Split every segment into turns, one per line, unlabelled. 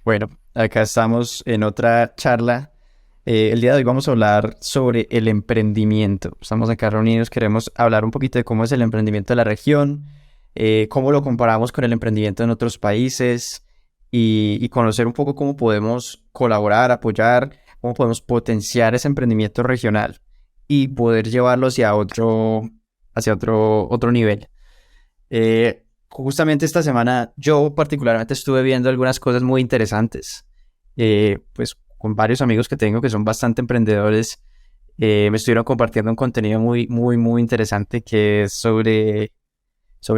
Bueno, acá estamos en otra charla. El día de hoy vamos a hablar sobre el emprendimiento. Estamos acá reunidos, queremos hablar un poquito de cómo es el emprendimiento de la región, cómo lo comparamos con el emprendimiento en otros países y conocer un poco cómo podemos colaborar, apoyar, cómo podemos potenciar ese emprendimiento regional y poder llevarlo hacia otro nivel. Justamente esta semana yo particularmente estuve viendo algunas cosas muy interesantes, pues con varios amigos que tengo que son bastante emprendedores. Me estuvieron compartiendo un contenido muy, muy, muy interesante que es sobre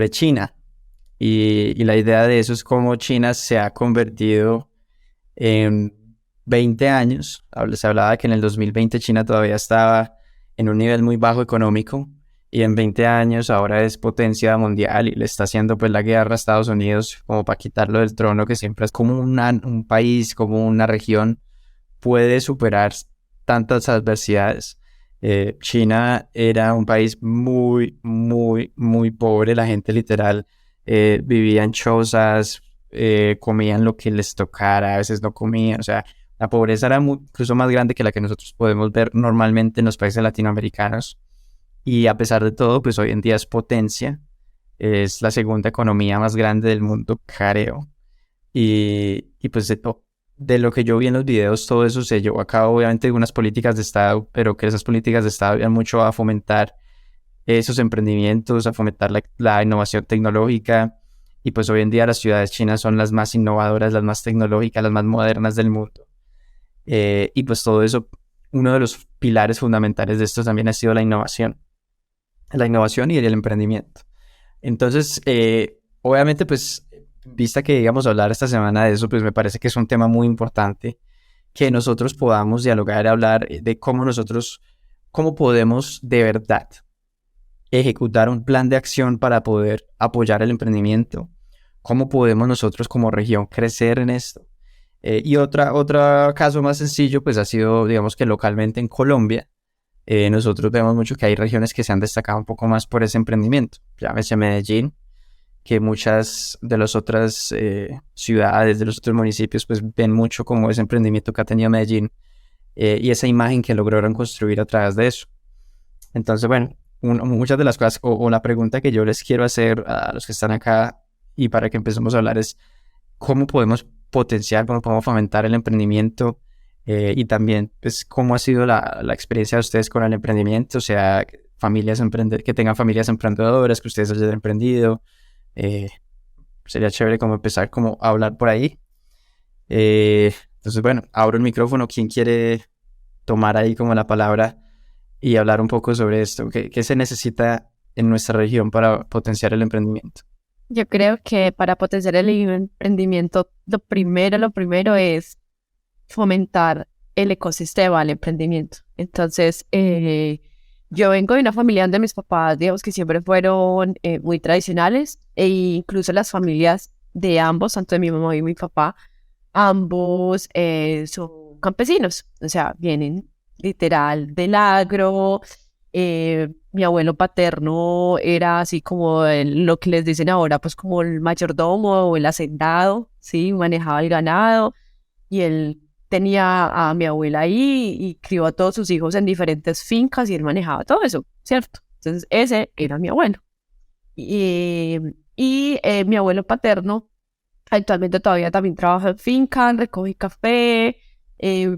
China y la idea de eso es cómo China se ha convertido en 20 años. Se hablaba que en el 2020 China todavía estaba en un nivel muy bajo económico y en 20 años ahora es potencia mundial y le está haciendo pues la guerra a Estados Unidos como para quitarlo del trono, que siempre es como un país, como una región puede superar tantas adversidades. China era un país muy, muy, muy pobre. La gente literal vivía en chozas, comían lo que les tocara, a veces no comían. O sea, la pobreza era incluso más grande que la que nosotros podemos ver normalmente en los países latinoamericanos. Y a pesar de todo, pues hoy en día es potencia. Es la segunda economía más grande del mundo, creo. Y pues de lo que yo vi en los videos, todo eso se llevó a cabo, obviamente, unas políticas de Estado, pero que esas políticas de Estado iban mucho a fomentar esos emprendimientos, a fomentar la innovación tecnológica. Y pues hoy en día las ciudades chinas son las más innovadoras, las más tecnológicas, las más modernas del mundo. Y pues todo eso, uno de los pilares fundamentales de esto también ha sido la innovación y el emprendimiento. Entonces, obviamente, pues, vista que íbamos a hablar esta semana de eso, pues me parece que es un tema muy importante que nosotros podamos dialogar y hablar de cómo podemos de verdad ejecutar un plan de acción para poder apoyar el emprendimiento, cómo podemos nosotros como región crecer en esto. Y otro caso más sencillo, pues ha sido, digamos que localmente en Colombia, nosotros vemos mucho que hay regiones que se han destacado un poco más por ese emprendimiento. Llámese Medellín, que muchas de las otras ciudades, de los otros municipios, pues ven mucho como ese emprendimiento que ha tenido Medellín y esa imagen que lograron construir a través de eso. Entonces, bueno, muchas de las cosas o la pregunta que yo les quiero hacer a los que están acá y para que empecemos a hablar es cómo podemos potenciar, cómo podemos fomentar el emprendimiento y también, pues, cómo ha sido la experiencia de ustedes con el emprendimiento, o sea, que tengan familias emprendedoras, que ustedes hayan emprendido. Eh, Sería chévere como empezar como a hablar por ahí. Entonces, bueno, abro el micrófono. ¿Quién quiere tomar ahí como la palabra y hablar un poco sobre esto? ¿Qué se necesita en nuestra región para potenciar el emprendimiento?
Yo creo que para potenciar el emprendimiento, lo primero es fomentar el ecosistema del emprendimiento. Entonces, yo vengo de una familia donde mis papás, digamos que siempre fueron muy tradicionales, e incluso las familias de ambos, tanto de mi mamá y mi papá, ambos son campesinos, o sea, vienen literal del agro. Mi abuelo paterno era así como lo que les dicen ahora, pues como el mayordomo o el hacendado, ¿sí? Manejaba el ganado y él tenía a mi abuela ahí y crió a todos sus hijos en diferentes fincas y él manejaba todo eso, ¿cierto? Entonces ese era mi abuelo. Y, y mi abuelo paterno actualmente todavía también trabaja en finca, recoge café,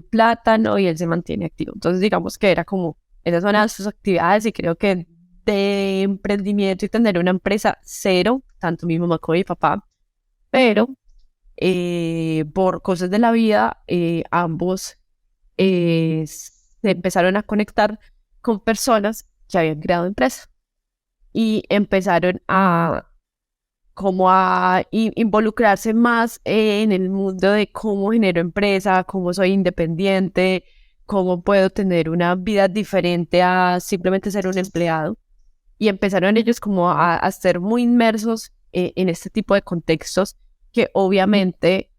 plátano y él se mantiene activo. Entonces digamos que era como, esas son sus actividades y creo que de emprendimiento y tener una empresa cero, tanto mi mamá como mi papá, pero por cosas de la vida, ambos se empezaron a conectar con personas que habían creado empresas y empezaron a como a involucrarse más en el mundo de cómo genero empresa, cómo soy independiente, cómo puedo tener una vida diferente a simplemente ser un empleado. Y empezaron ellos como a ser muy inmersos en este tipo de contextos que obviamente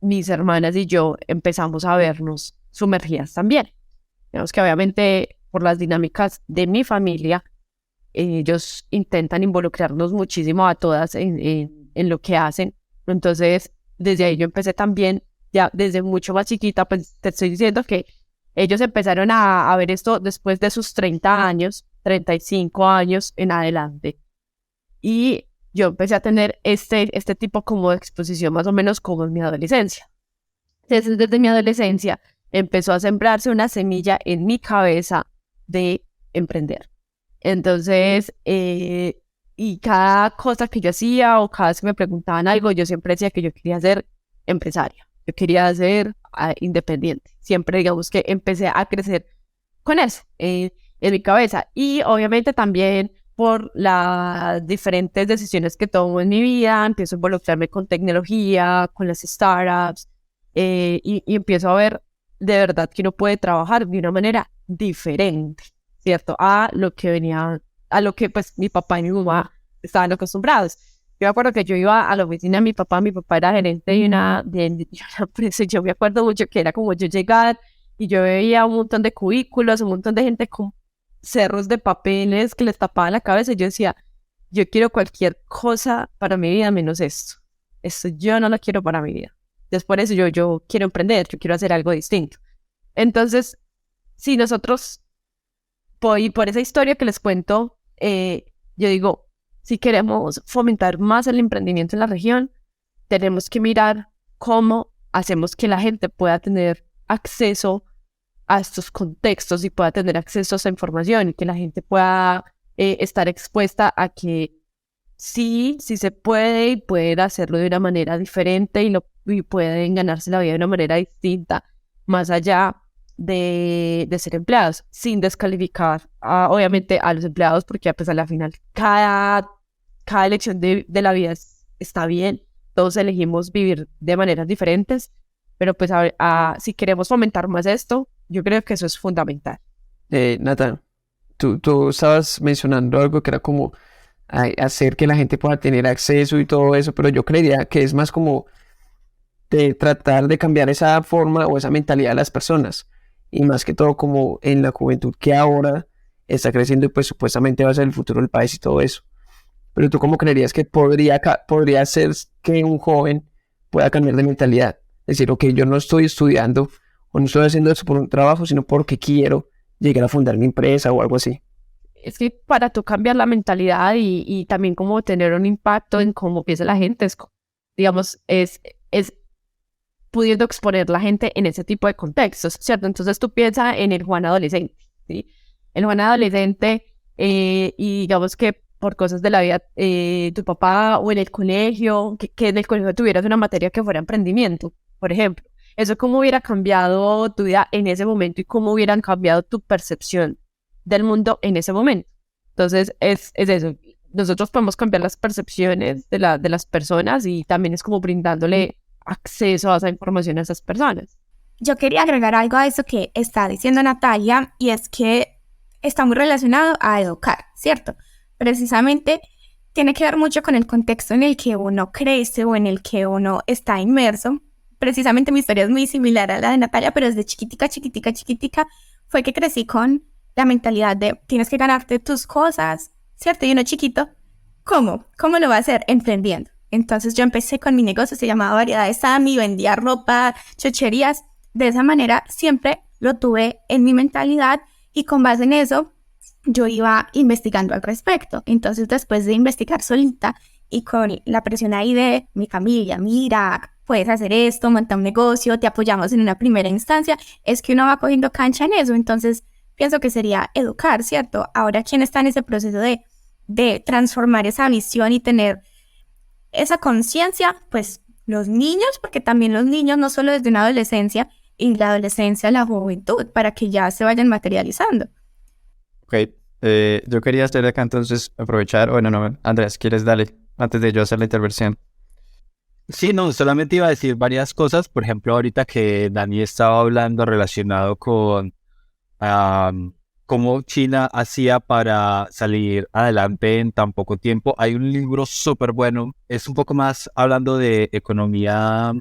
mis hermanas y yo empezamos a vernos sumergidas también. Digamos que obviamente por las dinámicas de mi familia, ellos intentan involucrarnos muchísimo a todas en lo que hacen. Entonces, desde ahí yo empecé también ya desde mucho más chiquita, pues te estoy diciendo que ellos empezaron a ver esto después de sus 30 años, 35 años en adelante. Y yo empecé a tener este tipo como de exposición más o menos como en mi adolescencia. Entonces, desde mi adolescencia empezó a sembrarse una semilla en mi cabeza de emprender. Entonces, y cada cosa que yo hacía o cada vez que me preguntaban algo, yo siempre decía que yo quería ser empresaria, yo quería ser independiente. Siempre, digamos que empecé a crecer con eso en mi cabeza. Y obviamente también por las diferentes decisiones que tomo en mi vida, empiezo a involucrarme con tecnología, con las startups, y empiezo a ver de verdad que uno puede trabajar de una manera diferente, ¿cierto? A lo que pues mi papá y mi mamá estaban acostumbrados. Yo me acuerdo que yo iba a la oficina de mi papá era gerente de de una empresa, y yo me acuerdo mucho que era como yo llegar y yo veía un montón de cubículos, un montón de gente con cerros de papeles que les tapaban la cabeza, y yo decía, yo quiero cualquier cosa para mi vida menos esto. Esto yo no lo quiero para mi vida. Entonces por eso yo quiero emprender, yo quiero hacer algo distinto. Entonces, si nosotros, y por esa historia que les cuento, yo digo, si queremos fomentar más el emprendimiento en la región, tenemos que mirar cómo hacemos que la gente pueda tener acceso a estos contextos y pueda tener acceso a esa información, y que la gente pueda estar expuesta a que sí se puede, y pueden hacerlo de una manera diferente, y pueden ganarse la vida de una manera distinta, más allá de ser empleados, sin descalificar obviamente a los empleados, porque pues a la final cada elección de la vida está bien, todos elegimos vivir de maneras diferentes, pero pues si queremos fomentar más esto, yo creo que eso es fundamental.
Nathan, tú estabas mencionando algo que era como hacer que la gente pueda tener acceso y todo eso, pero yo creería que es más como de tratar de cambiar esa forma o esa mentalidad de las personas, y más que todo como en la juventud que ahora está creciendo y pues supuestamente va a ser el futuro del país y todo eso. Pero tú, ¿cómo creerías que podría ser que un joven pueda cambiar de mentalidad? Decir, ok, yo no estoy estudiando o no estoy haciendo eso por un trabajo, sino porque quiero llegar a fundar mi empresa o algo así.
Es que para tú cambiar la mentalidad y también como tener un impacto en cómo piensa la gente, digamos, es pudiendo exponer la gente en ese tipo de contextos, ¿cierto? Entonces tú piensas en el Juan adolescente, ¿sí? El Juan adolescente, y digamos que por cosas de la vida, tu papá o en el colegio, que en el colegio tuvieras una materia que fuera emprendimiento, por ejemplo. Eso cómo hubiera cambiado tu vida en ese momento y cómo hubieran cambiado tu percepción del mundo en ese momento. Entonces es eso. Nosotros podemos cambiar las percepciones de las personas, y también es como brindándole acceso a esa información a esas personas.
Yo quería agregar algo a eso que está diciendo Natalia, y es que está muy relacionado a educar, ¿cierto? Precisamente tiene que ver mucho con el contexto en el que uno crece o en el que uno está inmerso. Precisamente mi historia es muy similar a la de Natalia, pero desde chiquitica fue que crecí con la mentalidad de tienes que ganarte tus cosas, ¿cierto? Y uno chiquito, ¿cómo? ¿Cómo lo va a hacer? Emprendiendo. Entonces yo empecé con mi negocio, se llamaba Variedades Sammy, vendía ropa, chocherías. De esa manera siempre lo tuve en mi mentalidad, y con base en eso yo iba investigando al respecto. Entonces después de investigar solita y con la presión ahí de mi familia, mira, puedes hacer esto, monta un negocio, te apoyamos en una primera instancia, es que uno va cogiendo cancha en eso. Entonces pienso que sería educar, ¿cierto? Ahora, ¿quién está en ese proceso de transformar esa visión y tener esa conciencia? Pues los niños, porque también los niños, no solo desde una adolescencia, y la adolescencia, la juventud, para que ya se vayan materializando.
Ok, yo quería hacer acá entonces, aprovechar, bueno, no, Andrés, ¿quieres darle antes de yo hacer la intervención?
Sí, no, solamente iba a decir varias cosas. Por ejemplo, ahorita que Dani estaba hablando relacionado con cómo China hacía para salir adelante en tan poco tiempo. Hay un libro súper bueno, es un poco más hablando de economía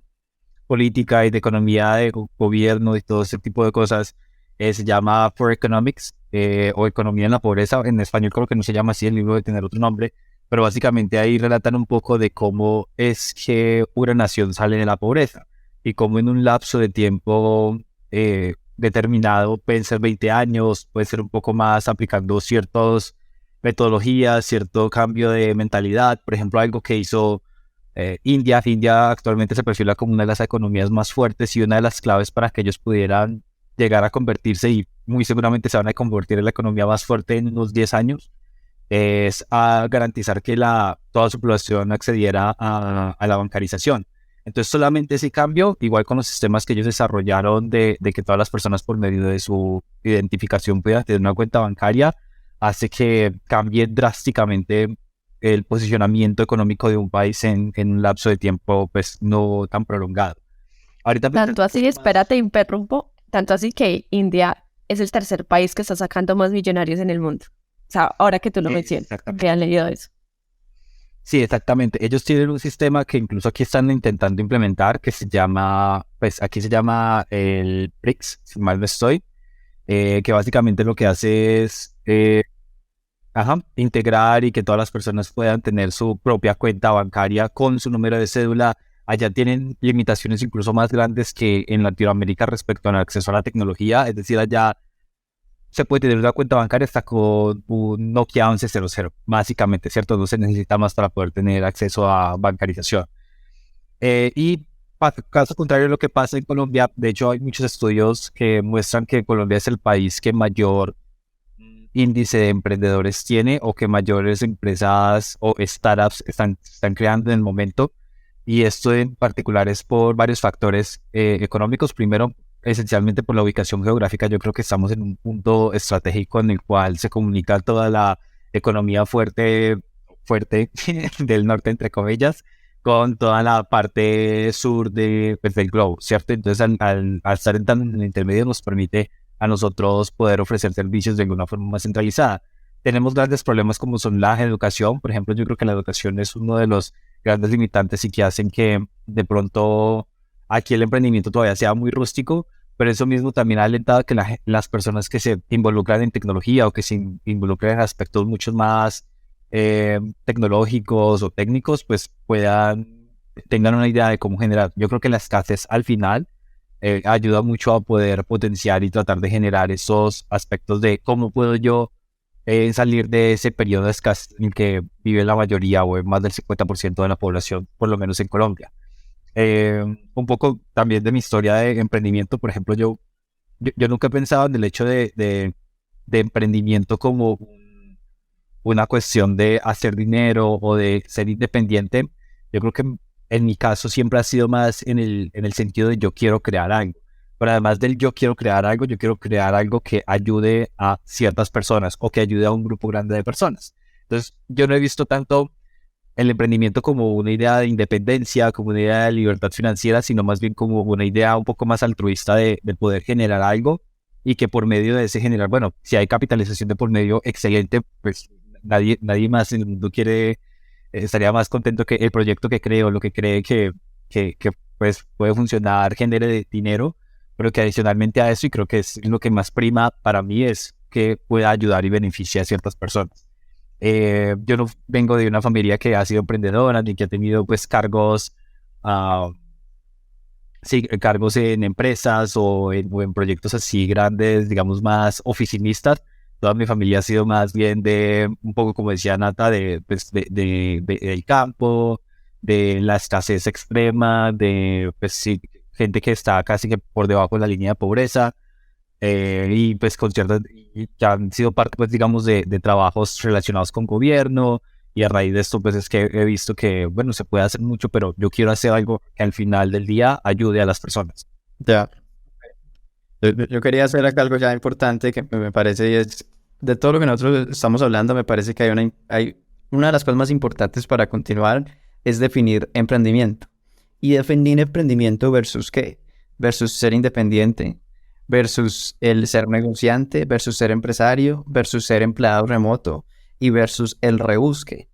política y de economía de gobierno y todo ese tipo de cosas. Se llama For Economics, o Economía en la Pobreza. En español creo que no se llama así, el libro debe tener otro nombre, pero básicamente ahí relatan un poco de cómo es que una nación sale de la pobreza. y cómo en un lapso de tiempo determinado, pueden ser 20 años, puede ser un poco más aplicando ciertas metodologías, cierto cambio de mentalidad. Por ejemplo, algo que hizo India. India actualmente se perfila como una de las economías más fuertes y una de las claves para que ellos pudieran llegar a convertirse, y muy seguramente se van a convertir en la economía más fuerte en unos 10 años, es a garantizar que toda su población accediera a la bancarización. Entonces solamente ese cambio, igual con los sistemas que ellos desarrollaron de que todas las personas por medio de su identificación puedan tener una cuenta bancaria, hace que cambie drásticamente el posicionamiento económico de un país en un lapso de tiempo pues no tan prolongado. Ahorita
Tanto así, espérate, interrumpo, tanto así que India es el tercer país que está sacando más millonarios en el mundo. O sea, ahora que tú lo mencionas, que han leído eso.
Sí, exactamente. Ellos tienen un sistema que incluso aquí están intentando implementar, que se llama, pues aquí se llama el BRICS, si mal no estoy, que básicamente lo que hace es integrar y que todas las personas puedan tener su propia cuenta bancaria con su número de cédula. Allá tienen limitaciones incluso más grandes que en Latinoamérica respecto al acceso a la tecnología, es decir, allá se puede tener una cuenta bancaria hasta con un Nokia 1100, básicamente, ¿cierto? No se necesita más para poder tener acceso a bancarización. Y caso contrario a lo que pasa en Colombia, de hecho hay muchos estudios que muestran que Colombia es el país que mayor índice de emprendedores tiene, o que mayores empresas o startups están creando en el momento. Y esto en particular es por varios factores económicos. Primero, esencialmente por la ubicación geográfica. Yo creo que estamos en un punto estratégico en el cual se comunica toda la economía fuerte del norte, entre comillas, con toda la parte sur pues, del globo, ¿cierto? Entonces, al estar en el intermedio, nos permite a nosotros poder ofrecer servicios de alguna forma más centralizada. Tenemos grandes problemas como son la educación. Por ejemplo, yo creo que la educación es uno de los grandes limitantes y que hacen que de pronto aquí el emprendimiento todavía sea muy rústico, pero eso mismo también ha alentado a que las personas que se involucran en tecnología o que se involucran en aspectos mucho más tecnológicos o técnicos, pues tengan una idea de cómo generar. Yo creo que la escasez al final ayuda mucho a poder potenciar y tratar de generar esos aspectos de cómo puedo yo salir de ese periodo de escasez en que vive la mayoría o más del 50% de la población, por lo menos en Colombia. Un poco también de mi historia de emprendimiento. Por ejemplo, yo nunca he pensado en el hecho de emprendimiento como una cuestión de hacer dinero o de ser independiente. Yo creo que en mi caso siempre ha sido más en el sentido de yo quiero crear algo. Pero además del yo quiero crear algo, yo quiero crear algo que ayude a ciertas personas o que ayude a un grupo grande de personas. Entonces, yo no he visto tanto el emprendimiento como una idea de independencia, como una idea de libertad financiera, sino más bien como una idea un poco más altruista de poder generar algo, y que por medio de ese generar, bueno, si hay capitalización de por medio, excelente, pues nadie más en el mundo estaría más contento que el proyecto que creo, lo que cree que pues puede funcionar, genere dinero, pero que adicionalmente a eso, y creo que es lo que más prima para mí, es que pueda ayudar y beneficiar a ciertas personas. Yo no vengo de una familia que ha sido emprendedora ni que ha tenido pues cargos en empresas o en proyectos así grandes, digamos más oficinistas. Toda mi familia ha sido más bien de, un poco como decía Nata, del campo, de la escasez extrema, de pues sí, gente que está casi que por debajo de la línea de pobreza. Y pues y ya han sido parte, pues digamos, de trabajos relacionados con gobierno, y a raíz de esto pues es que he visto que, bueno, se puede hacer mucho, pero yo quiero hacer algo que al final del día ayude a las personas.
Ya. Yo quería hacer acá algo ya importante que me parece, y es de todo lo que nosotros estamos hablando, me parece que hay una de las cosas más importantes para continuar es definir emprendimiento. Y definir emprendimiento versus ¿qué? Versus ser independiente, versus el ser negociante, versus ser empresario, versus ser empleado remoto y versus el rebusque,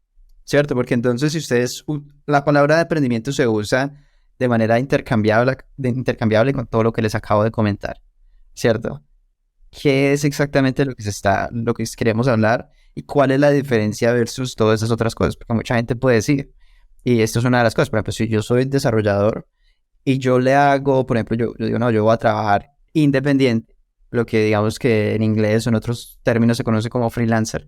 ¿cierto? Porque entonces si ustedes, la palabra de emprendimiento se usa de manera intercambiable con todo lo que les acabo de comentar, ¿cierto? ¿Qué es exactamente lo que queremos hablar y cuál es la diferencia versus todas esas otras cosas? Porque mucha gente puede decir, y esto es una de las cosas, por ejemplo, si yo soy desarrollador y yo le hago, por ejemplo, yo digo, no, yo voy a trabajar independiente, lo que digamos que en inglés o en otros términos se conoce como freelancer.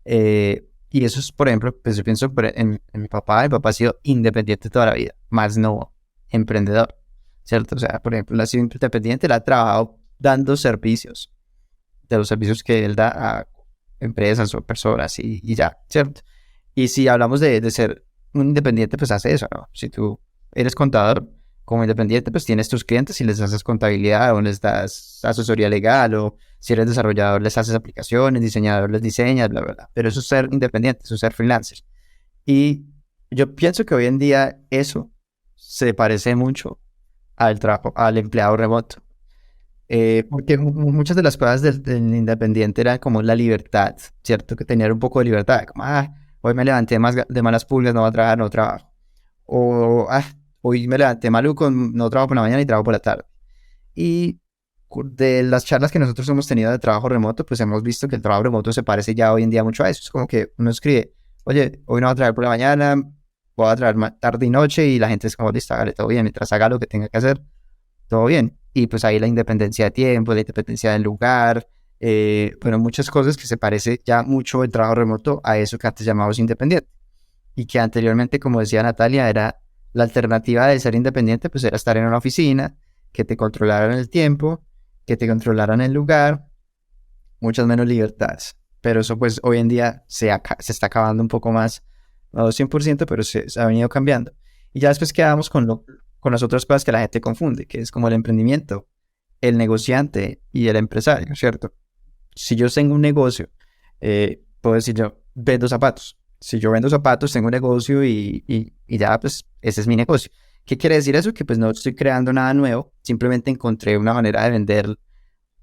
Y eso es, por ejemplo, pues yo pienso en mi papá ha sido independiente toda la vida, más no emprendedor, ¿cierto? O sea, por ejemplo, él ha sido independiente, él ha trabajado dando servicios, de los servicios que él da a empresas o personas y ya, ¿cierto? Y si hablamos de ser un independiente, pues hace eso, ¿no? Si tú eres contador como independiente, pues tienes tus clientes y les haces contabilidad o les das asesoría legal, o si eres desarrollador les haces aplicaciones, diseñador les diseñas, bla, bla, bla. Pero eso es ser independiente, eso es ser freelancer. Y yo pienso que hoy en día eso se parece mucho al trabajo, al empleado remoto. Porque muchas de las cosas del independiente eran como la libertad, ¿cierto? Que tener un poco de libertad, como, hoy me levanté de malas pulgas, no voy a trabajar, no trabajo. O, hoy me levanté maluco, no trabajo por la mañana y trabajo por la tarde. Y de las charlas que nosotros hemos tenido de trabajo remoto, pues hemos visto que el trabajo remoto se parece ya hoy en día mucho a eso. Es como que uno escribe, oye, hoy no voy a trabajar por la mañana, voy a trabajar tarde y noche, y la gente es como, listo, hágale todo bien, mientras haga lo que tenga que hacer, todo bien. Y pues ahí la independencia de tiempo, la independencia del lugar, bueno, muchas cosas que se parece ya mucho el trabajo remoto a eso que antes llamábamos independiente. Y que anteriormente, como decía Natalia, era la alternativa de ser independiente, pues era estar en una oficina, que te controlaran el tiempo, que te controlaran el lugar, muchas menos libertades. Pero eso pues hoy en día se está acabando un poco más, no 100%, pero se ha venido cambiando. Y ya después quedamos con las otras cosas que la gente confunde, que es como el emprendimiento, el negociante y el empresario, ¿cierto? Si yo tengo un negocio, puedo decir yo, vendo zapatos. Si yo vendo zapatos, tengo un negocio y ya, pues, ese es mi negocio. ¿Qué quiere decir eso? Que pues no estoy creando nada nuevo, simplemente encontré una manera de vender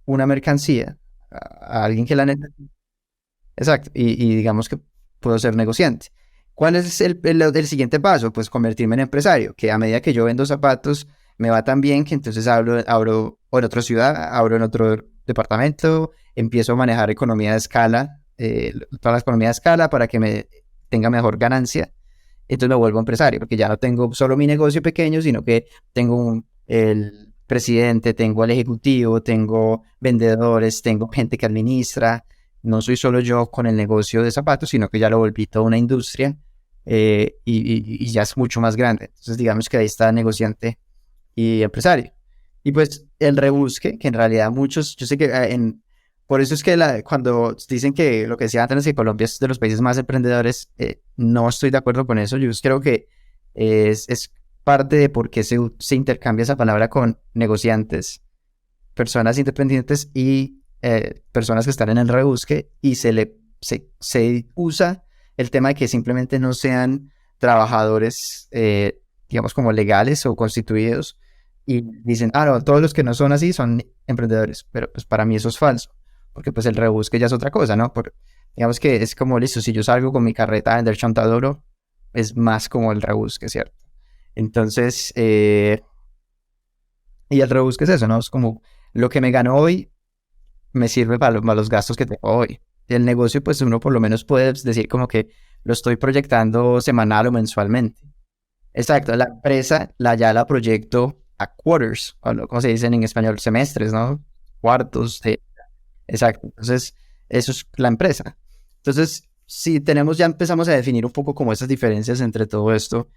una mercancía a alguien que la necesita. Exacto, y digamos que puedo ser negociante. ¿Cuál es el siguiente paso? Pues convertirme en empresario, que a medida que yo vendo zapatos, me va tan bien que entonces abro en otra ciudad, abro en otro departamento, empiezo a manejar economía de escala, toda la economía de escala para que me tenga mejor ganancia. Entonces me vuelvo empresario, porque ya no tengo solo mi negocio pequeño, sino que tengo el presidente, tengo el ejecutivo, tengo vendedores, tengo gente que administra. No soy solo yo con el negocio de zapatos, sino que ya lo volví toda una industria, y ya es mucho más grande. Entonces digamos que ahí está negociante y empresario. Y pues el rebusque, que en realidad muchos, yo sé que por eso es que cuando dicen que lo que decía antes, que Colombia es de los países más emprendedores, no estoy de acuerdo con eso. Yo creo que es parte de por qué se intercambia esa palabra con negociantes, personas independientes y personas que están en el rebusque, y se usa el tema de que simplemente no sean trabajadores, digamos, como legales o constituidos, y dicen, no, todos los que no son así son emprendedores, pero pues para mí eso es falso, porque pues el rebusque ya es otra cosa, ¿no? Digamos que es como, listo, si yo salgo con mi carreta a vender chontaduro, es más como el rebusque, ¿cierto? Entonces, y el rebusque es eso, ¿no? Es como lo que me gano hoy me sirve para los gastos que tengo hoy. El negocio, pues uno por lo menos puede decir como que lo estoy proyectando semanal o mensualmente. Exacto, la empresa ya la proyecto a quarters, o como se dicen en español, semestres, ¿no? Cuartos de... Exacto, entonces eso es la empresa. Entonces, si ya empezamos a definir un poco como esas diferencias entre todo esto,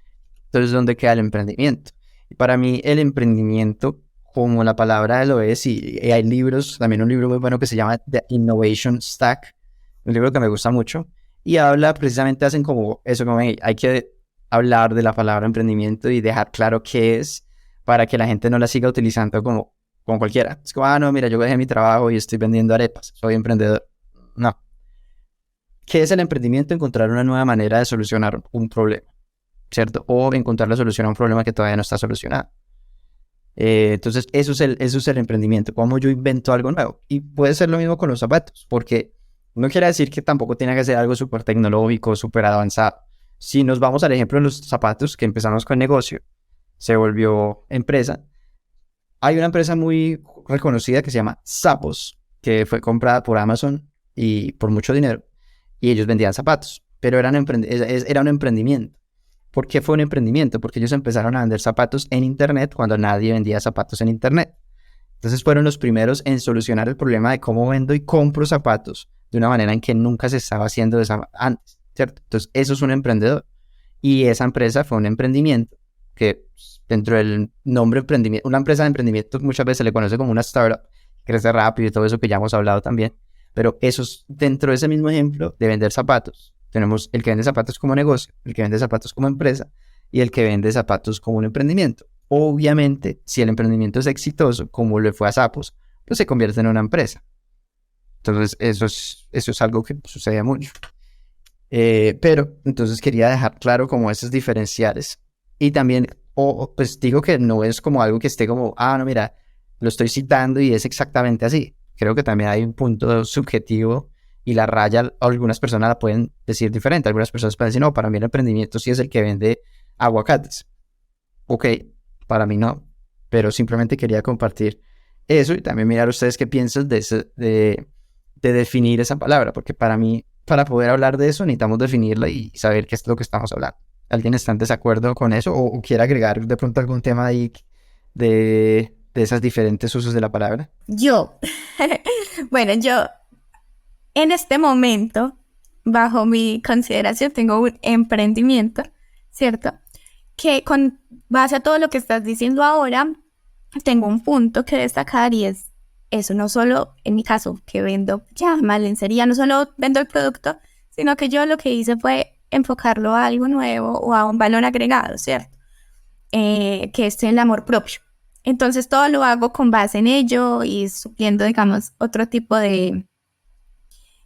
entonces ¿dónde queda el emprendimiento? Y para mí el emprendimiento, como la palabra lo es, y hay libros, también un libro muy bueno que se llama The Innovation Stack, un libro que me gusta mucho, y habla precisamente, hacen como eso, como hay que hablar de la palabra emprendimiento y dejar claro qué es, para que la gente no la siga utilizando como cualquiera. Es como, no, mira, yo dejé mi trabajo y estoy vendiendo arepas, soy emprendedor. No. ¿Qué es el emprendimiento? Encontrar una nueva manera de solucionar un problema, ¿cierto? O encontrar la solución a un problema que todavía no está solucionado. Entonces, eso es el emprendimiento, cómo yo invento algo nuevo. Y puede ser lo mismo con los zapatos, porque no quiere decir que tampoco tenga que ser algo súper tecnológico, súper avanzado. Si nos vamos al ejemplo de los zapatos, que empezamos con negocio, se volvió empresa. Hay una empresa muy reconocida que se llama Zappos, que fue comprada por Amazon y por mucho dinero, y ellos vendían zapatos, pero era un emprendimiento. ¿Por qué fue un emprendimiento? Porque ellos empezaron a vender zapatos en Internet cuando nadie vendía zapatos en Internet. Entonces fueron los primeros en solucionar el problema de cómo vendo y compro zapatos de una manera en que nunca se estaba haciendo antes, ¿cierto? Entonces eso es un emprendedor. Y esa empresa fue un emprendimiento que dentro del nombre emprendimiento, una empresa de emprendimiento muchas veces se le conoce como una startup, crece rápido y todo eso que ya hemos hablado también. Pero eso es dentro de ese mismo ejemplo de vender zapatos. Tenemos el que vende zapatos como negocio, el que vende zapatos como empresa y el que vende zapatos como un emprendimiento. Obviamente, si el emprendimiento es exitoso, como le fue a Zappos, pues se convierte en una empresa. Entonces, eso es algo que sucede mucho. Pero, entonces quería dejar claro como esos diferenciales. Y también, pues digo que no es como algo que esté como, no, mira, lo estoy citando y es exactamente así. Creo que también hay un punto subjetivo y la raya, algunas personas la pueden decir diferente. Algunas personas pueden decir, no, para mí el emprendimiento sí es el que vende aguacates. Ok, para mí no, pero simplemente quería compartir eso y también mirar ustedes qué piensan de definir esa palabra, porque para mí, para poder hablar de eso, necesitamos definirla y saber qué es lo que estamos hablando. ¿Alguien está en desacuerdo con eso o quiere agregar de pronto algún tema ahí de esas diferentes usos de la palabra?
Yo, bueno, yo en este momento, bajo mi consideración, tengo un emprendimiento, ¿cierto? Que con base a todo lo que estás diciendo ahora, tengo un punto que destacar y es eso, no solo en mi caso, que vendo pijama, lencería, no solo vendo el producto, sino que yo lo que hice fue enfocarlo a algo nuevo o a un valor agregado, ¿cierto? Que es el amor propio. Entonces todo lo hago con base en ello y supliendo, digamos, otro tipo de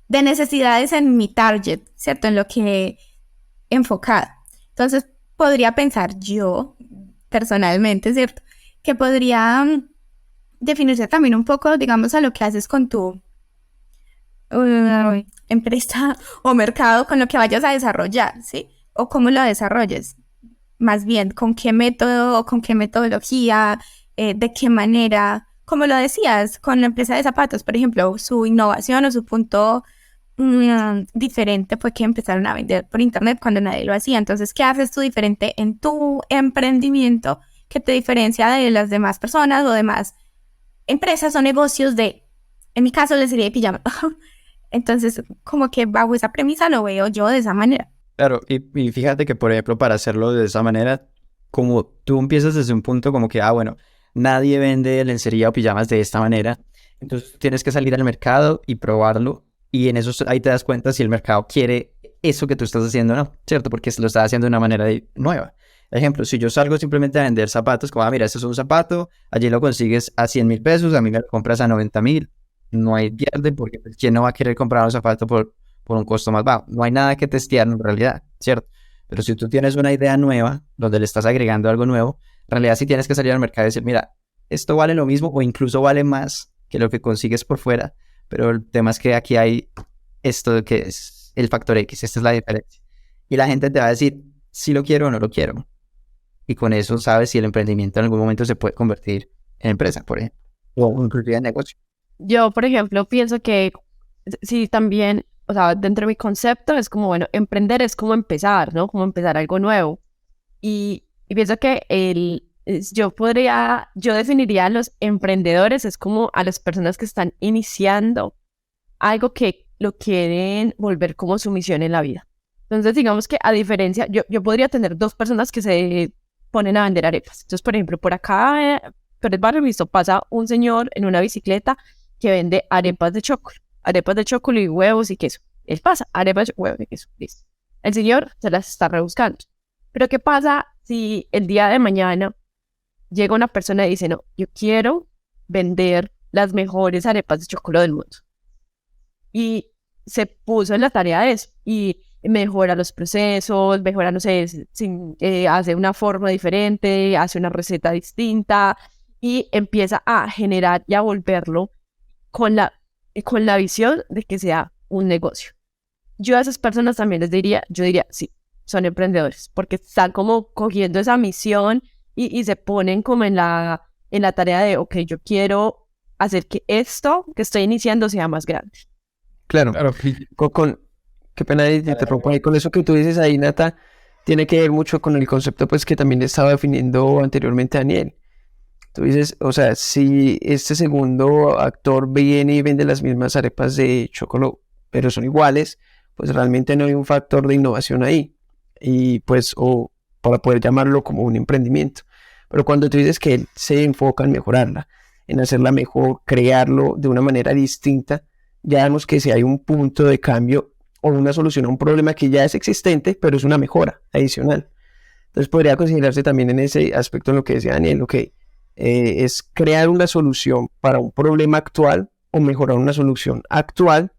necesidades en mi target, ¿cierto? En lo que he enfocado. Entonces podría pensar yo, personalmente, ¿cierto? Que podría definirse también un poco, digamos, a lo que haces con tu empresa o mercado, con lo que vayas a desarrollar, ¿sí? O cómo lo desarrolles. Más bien, con qué método o con qué metodología, de qué manera, como lo decías, con la empresa de zapatos, por ejemplo, su innovación o su punto diferente fue que empezaron a vender por internet cuando nadie lo hacía. Entonces, ¿qué haces tú diferente en tu emprendimiento que te diferencia de las demás personas o demás empresas o negocios en mi caso, les sería de pijama? Entonces, como que bajo esa premisa lo veo yo de esa manera.
Claro, y fíjate que, por ejemplo, para hacerlo de esa manera, como tú empiezas desde un punto como que, bueno, nadie vende lencería o pijamas de esta manera, entonces tú tienes que salir al mercado y probarlo, y en eso ahí te das cuenta si el mercado quiere eso que tú estás haciendo o no, ¿cierto? Porque lo estás haciendo de una manera nueva. Ejemplo, si yo salgo simplemente a vender zapatos, como, mira, esto es un zapato, allí lo consigues a 100,000 pesos, a mí me lo compras a 90,000, no hay pierde, porque ¿quién no va a querer comprar un zapato por un costo más bajo? No hay nada que testear en realidad, ¿cierto? Pero si tú tienes una idea nueva, donde le estás agregando algo nuevo, en realidad sí tienes que salir al mercado y decir, mira, esto vale lo mismo o incluso vale más que lo que consigues por fuera, pero el tema es que aquí hay esto que es el factor X, esta es la diferencia. Y la gente te va a decir, si lo quiero o no lo quiero. Y con eso sabes si el emprendimiento en algún momento se puede convertir en empresa, por ejemplo, o inclusive en negocio.
Yo, por ejemplo, pienso que sí también, o sea, dentro de mi concepto es como, bueno, emprender es como empezar, ¿no? Como empezar algo nuevo. Y pienso que yo definiría a los emprendedores, es como a las personas que están iniciando algo que lo quieren volver como su misión en la vida. Entonces, digamos que a diferencia, yo podría tener dos personas que se ponen a vender arepas. Entonces, por ejemplo, por acá, por el barrio visto, pasa un señor en una bicicleta que vende arepas de chocolate y huevos y queso. Él pasa, arepas, huevos y queso, listo. El señor se las está rebuscando. Pero ¿qué pasa si el día de mañana llega una persona y dice, no, yo quiero vender las mejores arepas de chocolate del mundo? Y se puso en la tarea de eso y mejora los procesos, mejora, no sé, hace una forma diferente, hace una receta distinta y empieza a generar y a volverlo con la visión de que sea un negocio. Yo a esas personas también yo diría, sí, son emprendedores, porque están como cogiendo esa misión y se ponen como en la tarea de, ok, yo quiero hacer que esto que estoy iniciando sea más grande.
Claro. Qué pena te interrumpo ahí con eso que tú dices ahí, Nata. tiene que ver mucho con el concepto pues que también estaba definiendo anteriormente Daniel. Tú dices, o sea, si este segundo actor viene y vende las mismas arepas de chocolate, pero son iguales, pues realmente no hay un factor de innovación ahí. Y pues, o para poder llamarlo como un emprendimiento. Pero cuando tú dices que él se enfoca en mejorarla, en hacerla mejor, crearlo de una manera distinta, ya vemos que si hay un punto de cambio o una solución a un problema que ya es existente, pero es una mejora adicional. Entonces podría considerarse también en ese aspecto en lo que decía Daniel, ok, es crear una solución para un problema actual o mejorar una solución actual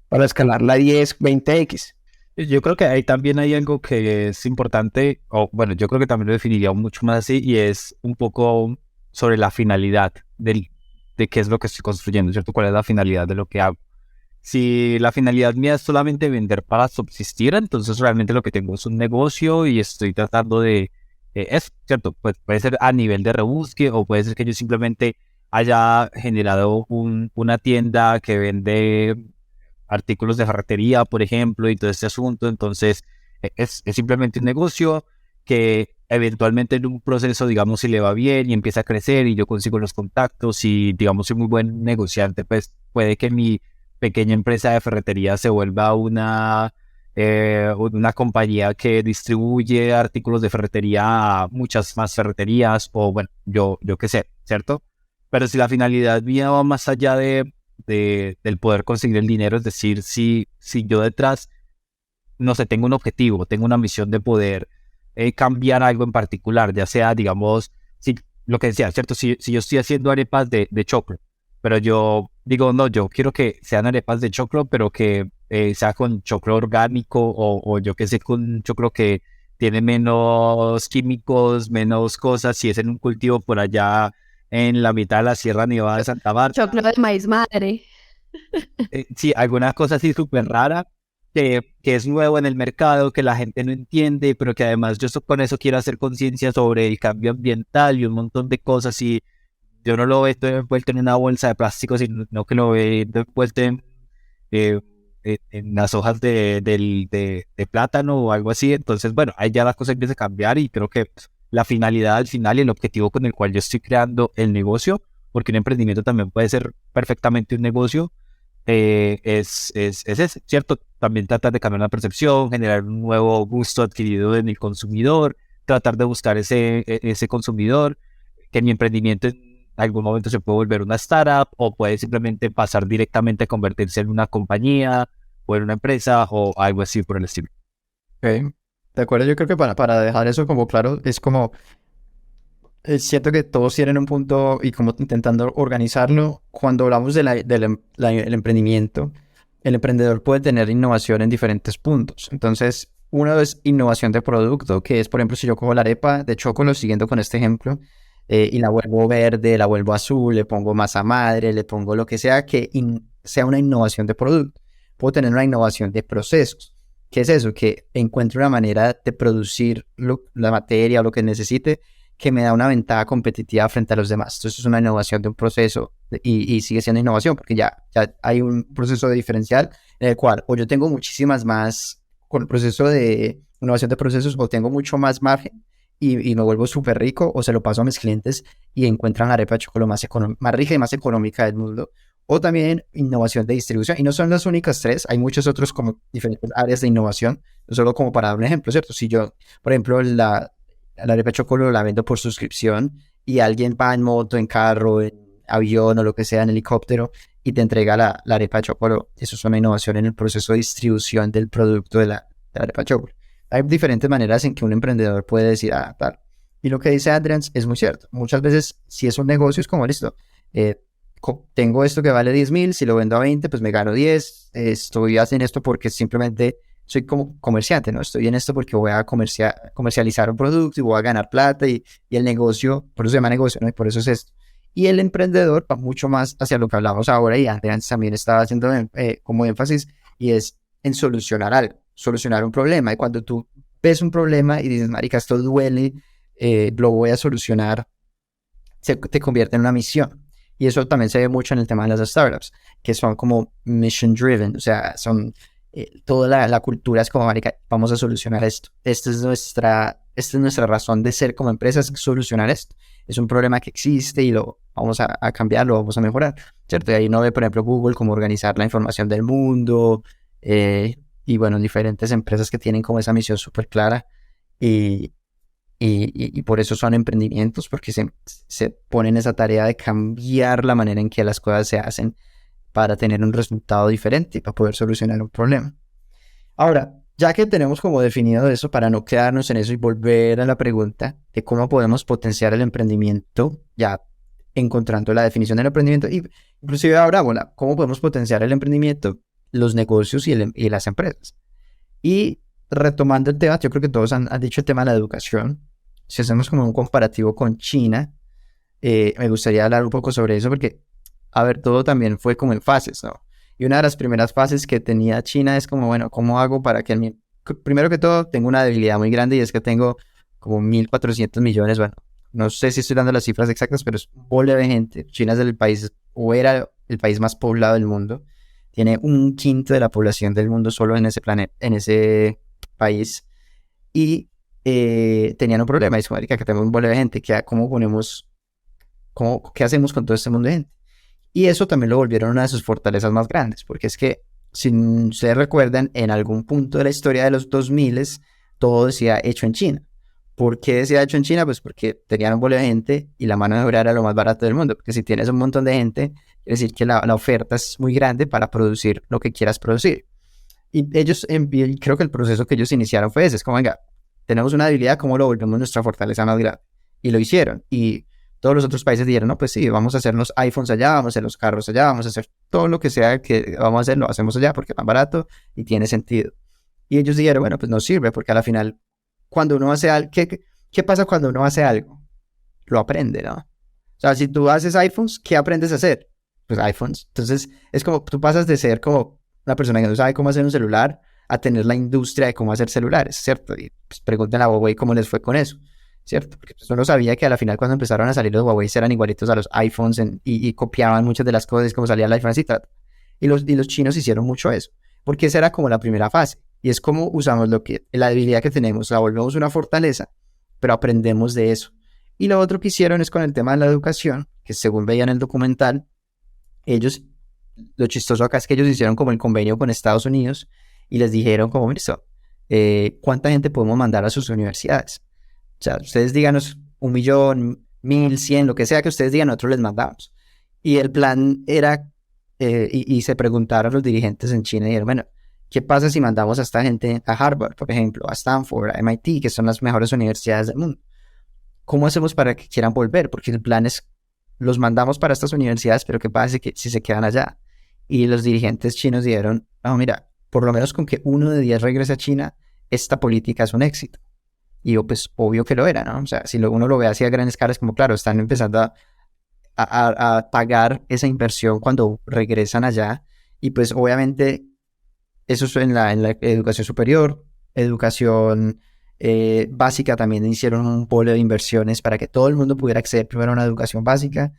para escalarla a 10, 20x.
Yo creo que ahí también hay algo que es importante, o bueno, yo creo que también lo definiría mucho más así, y es un poco sobre la finalidad de qué es lo que estoy construyendo, ¿cierto? ¿Cuál es la finalidad de lo que hago? Si la finalidad mía es solamente vender para subsistir, entonces realmente lo que tengo es un negocio y estoy tratando de eso, ¿cierto? Pues puede ser a nivel de rebusque o puede ser que yo simplemente haya generado una tienda que vende artículos de ferretería, por ejemplo, y todo este asunto. Entonces, es simplemente un negocio que eventualmente en un proceso, digamos, si le va bien y empieza a crecer y yo consigo los contactos y, digamos, soy muy buen negociante, pues puede que mi pequeña empresa de ferretería se vuelva una compañía que distribuye artículos de ferretería a muchas más ferreterías o, bueno, yo qué sé, ¿cierto? Pero si la finalidad mía va más allá del poder conseguir el dinero, es decir, si yo detrás, no sé, tengo un objetivo, tengo una misión de poder cambiar algo en particular, ya sea, digamos, si, lo que decía, ¿cierto? Si yo estoy haciendo arepas de choclo, pero yo digo, no, yo quiero que sean arepas de choclo, pero que sea con choclo orgánico o yo que sé, con choclo que tiene menos químicos, menos cosas, si es en un cultivo por allá en la mitad de la Sierra Nevada de Santa Marta.
Choclo de maíz madre.
Sí, alguna cosa así súper rara que es nuevo en el mercado, que la gente no entiende, pero que además yo con eso quiero hacer conciencia sobre el cambio ambiental y un montón de cosas y yo no lo veo envuelto en una bolsa de plástico, sino que lo veo envuelto eh, en las hojas de plátano o algo así. Entonces, bueno, ahí ya las cosas empiezan a cambiar y creo que pues, la finalidad al final y el objetivo con el cual yo estoy creando el negocio, porque un emprendimiento también puede ser perfectamente un negocio, es ese, ¿cierto? También tratar de cambiar la percepción, generar un nuevo gusto adquirido en el consumidor, tratar de buscar ese consumidor, que mi emprendimiento en algún momento se puede volver una startup o puede simplemente pasar directamente a convertirse en una compañía o en una empresa o algo así por el estilo.
Ok. De acuerdo, yo creo que para dejar eso como claro, es como, siento que todos tienen un punto y como intentando organizarlo, cuando hablamos el emprendimiento, el emprendedor puede tener innovación en diferentes puntos. Entonces, uno es innovación de producto, que es, por ejemplo, si yo cojo la arepa de chocolate, siguiendo con este ejemplo, y la vuelvo verde, la vuelvo azul, le pongo masa madre, le pongo lo que sea, que sea una innovación de producto. Puedo tener una innovación de procesos. ¿Qué es eso? Que encuentre una manera de producir la materia o lo que necesite que me da una ventaja competitiva frente a los demás. Entonces es una innovación de un proceso y sigue siendo innovación porque ya hay un proceso de diferencial en el cual o yo tengo muchísimas más con el proceso de innovación de procesos o tengo mucho más margen y me vuelvo súper rico o se lo paso a mis clientes y encuentran la arepa de chocolate más rica y más económica del mundo. O también innovación de distribución. Y no son las únicas tres, hay muchos otros como diferentes áreas de innovación. Solo como para dar un ejemplo, ¿cierto? Si yo, por ejemplo, la arepa de chocolate la vendo por suscripción y alguien va en moto, en carro, en avión o lo que sea, en helicóptero y te entrega la arepa de chocolate. Eso es una innovación en el proceso de distribución del producto de la arepa de chocolate. Hay diferentes maneras en que un emprendedor puede decir, tal. Y lo que dice Adrián es muy cierto. Muchas veces, si es un negocio, es como listo. Tengo esto que vale 10,000, si lo vendo a 20, pues me gano 10. Estoy haciendo esto porque simplemente soy como comerciante, ¿no? Estoy en esto porque voy a comercializar un producto y voy a ganar plata y el negocio, por eso se llama negocio, ¿no? Y por eso es esto. Y el emprendedor va mucho más hacia lo que hablamos ahora y antes también estaba haciendo como énfasis y es en solucionar algo, solucionar un problema. Y cuando tú ves un problema y dices, marica, esto duele, lo voy a solucionar, te convierte en una misión. Y eso también se ve mucho en el tema de las startups, que son como mission driven, o sea, son toda la cultura es como, marica, vamos a solucionar esto. Esta es nuestra razón de ser como empresas, solucionar esto. Es un problema que existe y lo vamos a cambiar, lo vamos a mejorar, ¿cierto? Y ahí uno ve, por ejemplo, Google cómo organizar la información del mundo, y bueno, diferentes empresas que tienen como esa misión súper clara, y, y por eso son emprendimientos, porque se ponen esa tarea de cambiar la manera en que las cosas se hacen para tener un resultado diferente y para poder solucionar un problema. Ahora, ya que tenemos como definido eso, para no quedarnos en eso y volver a la pregunta de cómo podemos potenciar el emprendimiento, ya encontrando la definición del emprendimiento, y inclusive ahora, bueno, cómo podemos potenciar el emprendimiento, los negocios y las empresas. Y retomando el tema, yo creo que todos han dicho el tema de la educación. Si hacemos como un comparativo con China, me gustaría hablar un poco sobre eso porque, a ver, todo también fue como en fases, ¿no? Y una de las primeras fases que tenía China es como, bueno, ¿cómo hago para que primero que todo, tengo una debilidad muy grande y es que tengo como 1.400 millones, bueno, no sé si estoy dando las cifras exactas, pero es un bole de gente. China es el país, o era el país más poblado del mundo. Tiene 1/5 de la población del mundo solo en ese planeta, en ese país. Y tenían un problema, es marica, que tenemos un bole de gente, ¿qué hacemos con todo este mundo de gente? Y eso también lo volvieron una de sus fortalezas más grandes, porque es que, si ustedes recuerdan, en algún punto de la historia de los 2000 todo decía hecho en China. ¿Por qué decía hecho en China? Pues porque tenían un bolo de gente y la mano de obra era lo más barato del mundo. Porque si tienes un montón de gente, quiere decir que la oferta es muy grande para producir lo que quieras producir. Y ellos, creo que el proceso que ellos iniciaron fue ese. Es como, venga, tenemos una debilidad, ¿cómo lo volvemos nuestra fortaleza más grande? Y lo hicieron. Y todos los otros países dijeron, no, pues sí, vamos a hacer los iPhones allá, vamos a hacer los carros allá, vamos a hacer todo lo que sea que vamos a hacer, lo hacemos allá porque es más barato y tiene sentido. Y ellos dijeron, bueno, pues no sirve porque a la final, cuando uno hace algo, ¿qué pasa cuando uno hace algo? Lo aprende, ¿no? O sea, si tú haces iPhones, ¿qué aprendes a hacer? Pues iPhones. Entonces, es como, tú pasas de ser como una persona que no sabe cómo hacer un celular a tener la industria de cómo hacer celulares, ¿cierto? Y pues pregunten a Huawei cómo les fue con eso, ¿cierto? Porque pues uno sabía que a la final cuando empezaron a salir los Huawei eran igualitos a los iPhones y copiaban muchas de las cosas como salía el iPhone así, y los chinos hicieron mucho eso, porque esa era como la primera fase, y es como usamos la debilidad que tenemos, la volvemos una fortaleza, pero aprendemos de eso. Y lo otro que hicieron es con el tema de la educación, que según veían en el documental, lo chistoso acá es que ellos hicieron como el convenio con Estados Unidos y les dijeron como, mire, ¿cuánta gente podemos mandar a sus universidades? O sea, ustedes díganos 1.000.000, 1.100.000, lo que sea que ustedes digan, nosotros les mandamos. Y el plan era, y se preguntaron los dirigentes en China y dijeron, bueno, ¿qué pasa si mandamos a esta gente a Harvard, por ejemplo, a Stanford, a MIT, que son las mejores universidades del mundo? ¿Cómo hacemos para que quieran volver? Porque el plan es, los mandamos para estas universidades, pero ¿qué pasa si se quedan allá? Y los dirigentes chinos dijeron, no, mira, por lo menos con que 1 de 10 regrese a China, esta política es un éxito. Y yo, pues, obvio que lo era, ¿no? O sea, si uno lo ve así a gran escala, es como, claro, están empezando a pagar esa inversión cuando regresan allá. Y pues, obviamente, eso es en la educación superior, educación básica, también hicieron un polo de inversiones para que todo el mundo pudiera acceder primero a una educación básica,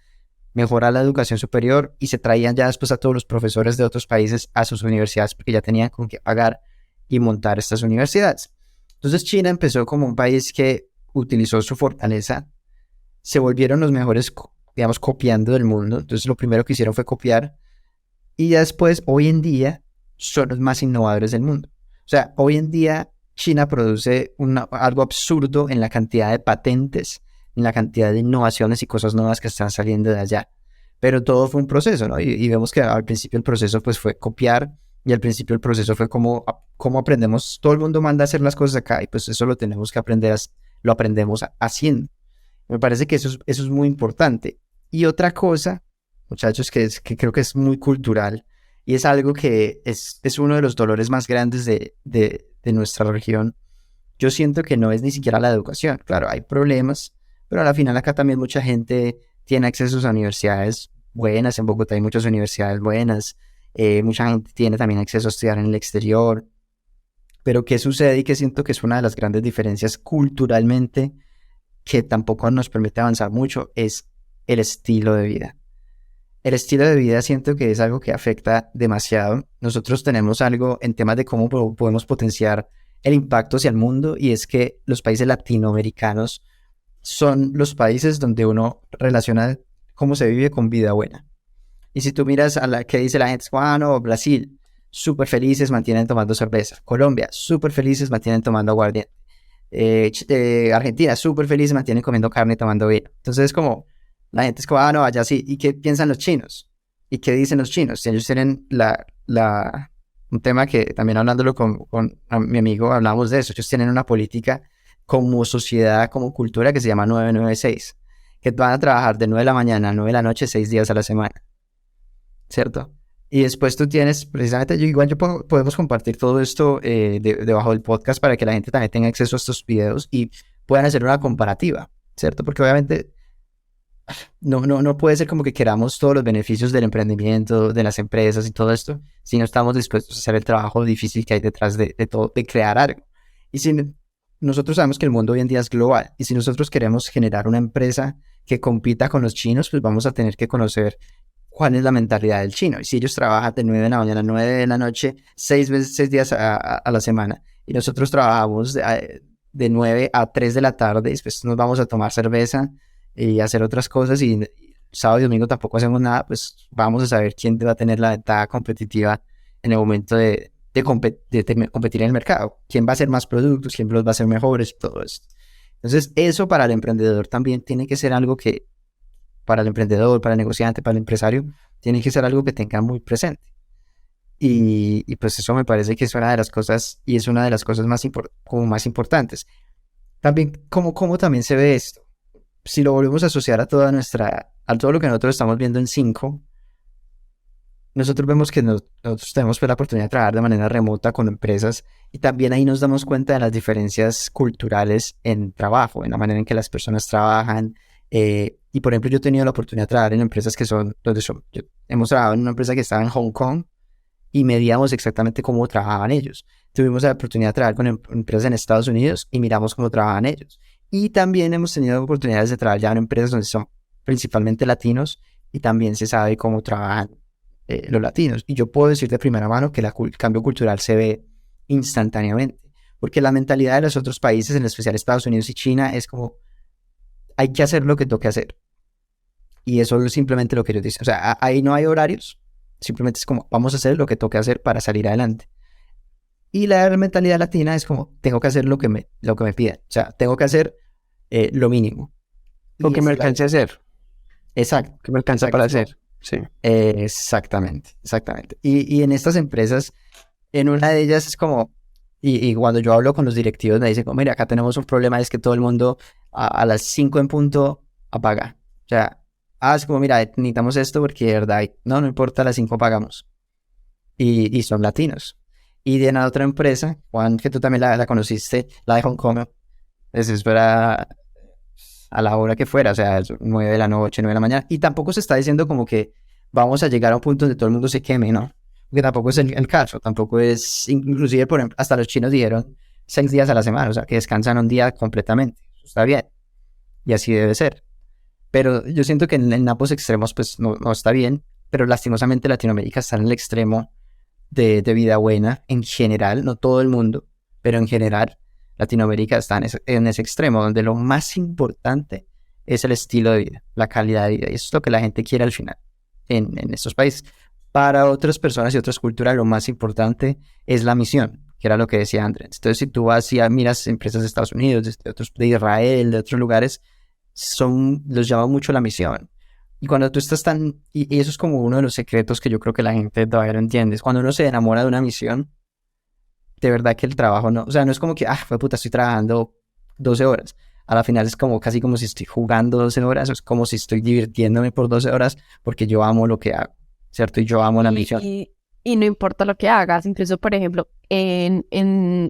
mejorar la educación superior, y se traían ya después a todos los profesores de otros países a sus universidades porque ya tenían con qué pagar y montar estas universidades. Entonces China empezó como un país que utilizó su fortaleza, se volvieron los mejores, digamos, copiando del mundo. Entonces lo primero que hicieron fue copiar, y ya después, hoy en día, son los más innovadores del mundo. O sea, hoy en día China produce algo absurdo en la cantidad de patentes, en la cantidad de innovaciones y cosas nuevas que están saliendo de allá. Pero todo fue un proceso, ¿no? Y vemos que al principio el proceso pues fue copiar, y al principio el proceso fue cómo aprendemos. Todo el mundo manda a hacer las cosas acá, y pues eso lo tenemos que aprender, lo aprendemos haciendo. Me parece que eso es muy importante. Y otra cosa, muchachos, que creo que es muy cultural, y es algo que es uno de los dolores más grandes de nuestra región. Yo siento que no es ni siquiera la educación. Claro, hay problemas, pero al final acá también mucha gente tiene acceso a universidades buenas. En Bogotá hay muchas universidades buenas. Mucha gente tiene también acceso a estudiar en el exterior. Pero ¿qué sucede? Y que siento que es una de las grandes diferencias culturalmente que tampoco nos permite avanzar mucho, es el estilo de vida. el estilo de vida siento que es algo que afecta demasiado. Nosotros tenemos algo en temas de cómo podemos potenciar el impacto hacia el mundo, y es que los países latinoamericanos son los países donde uno relaciona cómo se vive con vida buena. Y si tú miras a la que dice la gente, no, Brasil, súper felices, mantienen tomando cerveza. Colombia, súper felices, mantienen tomando aguardiente. Argentina, súper felices, mantienen comiendo carne y tomando vino. Entonces es como, la gente es como, no, allá sí. ¿Y qué piensan los chinos? ¿Y qué dicen los chinos? Si ellos tienen un tema que también hablándolo con mi amigo, hablamos de eso. Ellos tienen una política como sociedad, como cultura, que se llama 996, que van a trabajar de 9 de la mañana a 9 de la noche, 6 días a la semana, ¿cierto? Y después tú tienes, precisamente, podemos compartir todo esto debajo del podcast para que la gente también tenga acceso a estos videos y puedan hacer una comparativa, ¿cierto? Porque obviamente no puede ser como que queramos todos los beneficios del emprendimiento, de las empresas y todo esto, si no estamos dispuestos a hacer el trabajo difícil que hay detrás de todo, de crear algo. Y si nosotros sabemos que el mundo hoy en día es global, y si nosotros queremos generar una empresa que compita con los chinos, pues vamos a tener que conocer cuál es la mentalidad del chino. Y si ellos trabajan de 9 de la mañana a 9 de la noche, 6 días a la semana, y nosotros trabajamos de 9 a 3 de la tarde, y después nos vamos a tomar cerveza y hacer otras cosas, y sábado y domingo tampoco hacemos nada, pues vamos a saber quién va a tener la ventaja competitiva en el momento de competir en el mercado. ¿Quién va a hacer más productos? ¿Quién los va a hacer mejores? Todo esto. Entonces, eso para el emprendedor también tiene que ser algo que, para el emprendedor, para el negociante, para el empresario, tiene que ser algo que tenga muy presente. Y pues eso me parece que es una de las cosas, y es una de las cosas más importantes. También, ¿cómo también se ve esto? Si lo volvemos a asociar a todo lo que nosotros estamos viendo en 5, nosotros vemos que nosotros tenemos la oportunidad de trabajar de manera remota con empresas, y también ahí nos damos cuenta de las diferencias culturales en trabajo, en la manera en que las personas trabajan. Y por ejemplo, yo he tenido la oportunidad de trabajar en empresas que hemos trabajado en una empresa que estaba en Hong Kong, y medíamos exactamente cómo trabajaban ellos. Tuvimos la oportunidad de trabajar con empresas en Estados Unidos y miramos cómo trabajan ellos. Y también hemos tenido oportunidades de trabajar ya en empresas donde son principalmente latinos, y también se sabe cómo trabajan los latinos. Y yo puedo decir de primera mano que el cambio cultural se ve instantáneamente, porque la mentalidad de los otros países, en especial Estados Unidos y China, es como, hay que hacer lo que toque hacer. Y eso es simplemente lo que ellos dicen. O sea, ahí no hay horarios, simplemente es como, vamos a hacer lo que toque hacer para salir adelante. Y la mentalidad latina es como, tengo que hacer lo que me pidan. O sea, tengo que hacer lo mínimo.
Lo que me alcance a hacer.
Exacto.
Que me alcanza para hacer. Sí.
Exactamente. Y en estas empresas, en una de ellas es como, y cuando yo hablo con los directivos me dicen como, mira, acá tenemos un problema, es que todo el mundo a las 5 en punto apaga. O sea, es como, mira, necesitamos esto porque de verdad, no importa, a las 5 pagamos. Y son latinos. Y de la otra empresa, Juan, que tú también la conociste, la de Hong Kong, eso era a la hora que fuera, o sea, 9 de la noche, 9 de la mañana. Y tampoco se está diciendo como que vamos a llegar a un punto donde todo el mundo se queme, ¿no? Porque tampoco es el caso, tampoco es, inclusive, por ejemplo, hasta los chinos dijeron 6 días a la semana, o sea, que descansan un día completamente. Eso está bien. Y así debe ser. Pero yo siento que en ambos extremos, pues, no está bien, pero lastimosamente Latinoamérica está en el extremo de vida buena en general, no todo el mundo, pero en general Latinoamérica está en ese extremo, donde lo más importante es el estilo de vida, la calidad de vida, y eso es lo que la gente quiere al final en estos países. Para otras personas y otras culturas, lo más importante es la misión, que era lo que decía Andrés. Entonces, si tú vas y miras empresas de Estados Unidos, de Israel, de otros lugares, los llama mucho la misión. Y cuando tú estás y eso es como uno de los secretos que yo creo que la gente todavía no entiende, es cuando uno se enamora de una misión, de verdad que el trabajo no, o sea, no es como que, puta, estoy trabajando 12 horas. A la final es como casi como si estoy jugando 12 horas, es como si estoy divirtiéndome por 12 horas porque yo amo lo que hago, ¿cierto? Y yo amo la misión.
Y no importa lo que hagas, incluso, por ejemplo,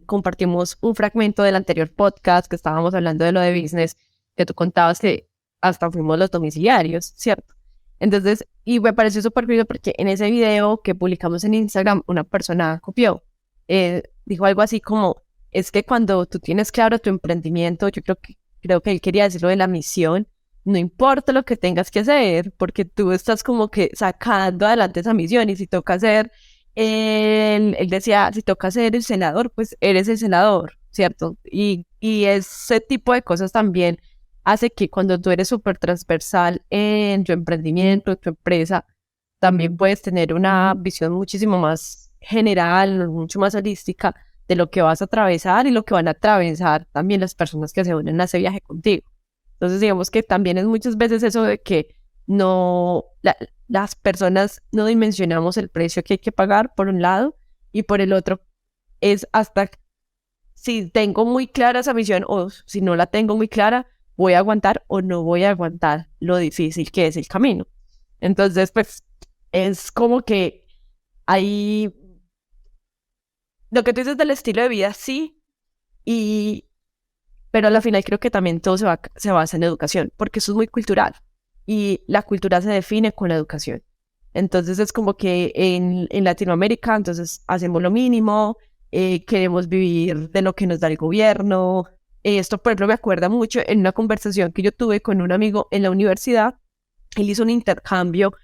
compartimos un fragmento del anterior podcast que estábamos hablando de lo de business, que tú contabas que hasta fuimos los domiciliarios, ¿cierto? Entonces, y me pareció súper curioso porque en ese video que publicamos en Instagram, una persona copió, dijo algo así como, es que cuando tú tienes claro tu emprendimiento, yo creo que él quería decir lo de la misión, no importa lo que tengas que hacer, porque tú estás como que sacando adelante esa misión y si toca ser, él decía, si toca ser el senador, pues eres el senador, ¿cierto? Y ese tipo de cosas también hace que cuando tú eres súper transversal en tu emprendimiento, en tu empresa, también puedes tener una visión muchísimo más general, mucho más holística de lo que vas a atravesar y lo que van a atravesar también las personas que se unen a ese viaje contigo. Entonces, digamos que también es muchas veces eso de que no, las personas no dimensionamos el precio que hay que pagar por un lado y por el otro es hasta si tengo muy clara esa visión o si no la tengo muy clara, voy a aguantar o no voy a aguantar lo difícil que es el camino. Entonces, pues es como que hay lo que tú dices del estilo de vida, sí, y pero al final creo que también todo se basa en educación, porque eso es muy cultural y la cultura se define con la educación. Entonces es como que en Latinoamérica, entonces hacemos lo mínimo, queremos vivir de lo que nos da el gobierno. Esto, por ejemplo, me acuerda mucho en una conversación que yo tuve con un amigo en la universidad. Él hizo un intercambio,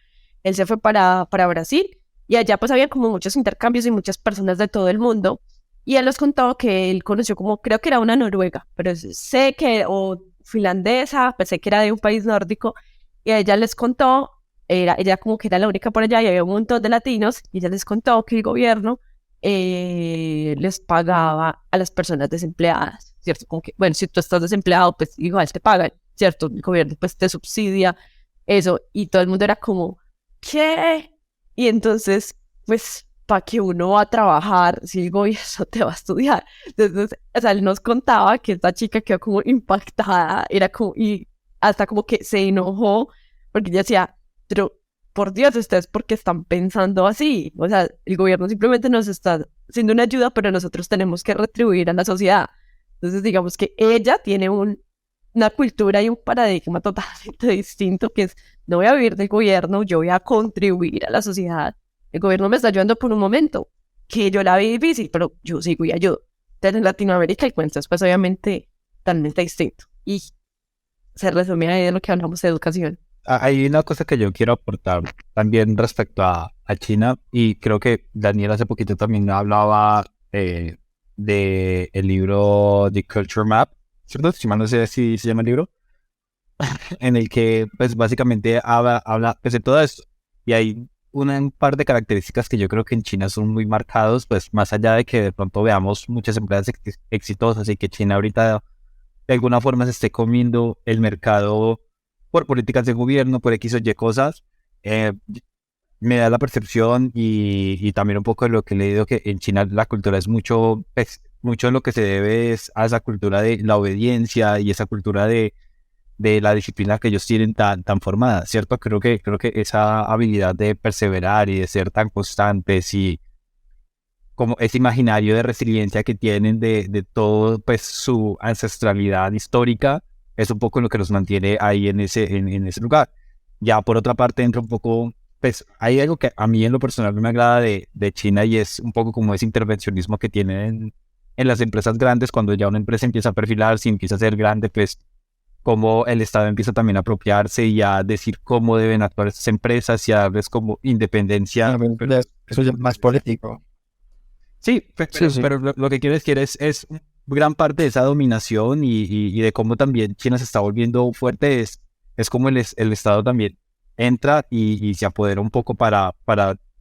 él se fue para Brasil y allá pues había como muchos intercambios y muchas personas de todo el mundo. Y él nos contó que él conoció como, creo que era una noruega, pero sé que, o finlandesa, pensé que era de un país nórdico, y ella les contó, ella como que era la única por allá y había un montón de latinos, y ella les contó que el gobierno les pagaba a las personas desempleadas, ¿cierto? Como que, bueno, si tú estás desempleado, pues igual te pagan, ¿cierto? El gobierno pues te subsidia eso, y todo el mundo era como, ¿qué? Y entonces, pues, ¿para que uno va a trabajar si el gobierno te va a estudiar? Entonces, o sea, él nos contaba que esta chica quedó como impactada, era como, y hasta como que se enojó, porque ella decía, pero por Dios, ustedes porque están pensando así, o sea, el gobierno simplemente nos está haciendo una ayuda, pero nosotros tenemos que retribuir a la sociedad. Entonces, digamos que ella tiene una cultura y un paradigma totalmente distinto, que es, no voy a vivir del gobierno, yo voy a contribuir a la sociedad. El gobierno me está ayudando por un momento, que yo la vi difícil, pero yo sigo y ayudo. Entonces, en Latinoamérica el cuento es pues obviamente totalmente distinto. Y se resume ahí de lo que hablamos de educación.
Hay una cosa que yo quiero aportar también respecto a China, y creo que Daniel hace poquito también hablaba de el libro The Culture Map, ¿cierto? Si mal no sé si se llama el libro, en el que pues básicamente habla pues, de todo esto. Y hay un par de características que yo creo que en China son muy marcados, pues más allá de que de pronto veamos muchas empresas exitosas y que China ahorita de alguna forma se esté comiendo el mercado por políticas de gobierno, por X o Y cosas, eh, me da la percepción y también un poco de lo que he leído, que en China la cultura es mucho, pues, mucho de lo que se debe es a esa cultura de la obediencia y esa cultura de la disciplina que ellos tienen tan formada, ¿cierto? Creo que esa habilidad de perseverar y de ser tan constantes y como ese imaginario de resiliencia que tienen de todo, pues su ancestralidad histórica, es un poco lo que los mantiene ahí en ese lugar. Ya por otra parte entra un poco, pues hay algo que a mí en lo personal no me agrada de China, y es un poco como ese intervencionismo que tienen en las empresas grandes. Cuando ya una empresa empieza a perfilarse y empieza a ser grande, pues como el Estado empieza también a apropiarse y a decir cómo deben actuar estas empresas y a darles como independencia.
Eso ya es más político.
Sí,
Sí, sí.
pero lo que quiero decir es gran parte de esa dominación y de cómo también China se está volviendo fuerte, es como el Estado también entra y se apodera un poco para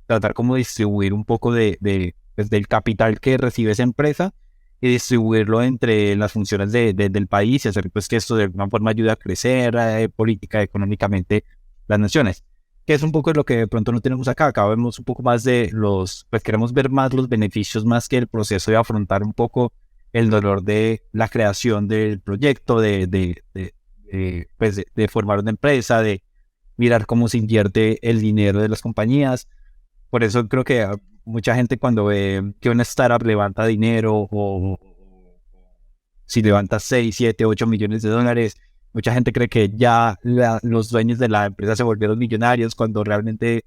tratar como distribuir un poco pues, del capital que recibe esa empresa y distribuirlo entre las funciones del país y hacer pues que esto de alguna forma ayude a crecer política, económicamente las naciones. Que es un poco de lo que de pronto no tenemos acá. Acá vemos un poco más pues queremos ver más los beneficios más que el proceso de afrontar un poco el dolor de la creación del proyecto, de formar una empresa, de mirar cómo se invierte el dinero de las compañías. Por eso creo que mucha gente cuando ve que una startup levanta dinero o si levanta 6, 7, 8 millones de dólares, mucha gente cree que ya los dueños de la empresa se volvieron millonarios, cuando realmente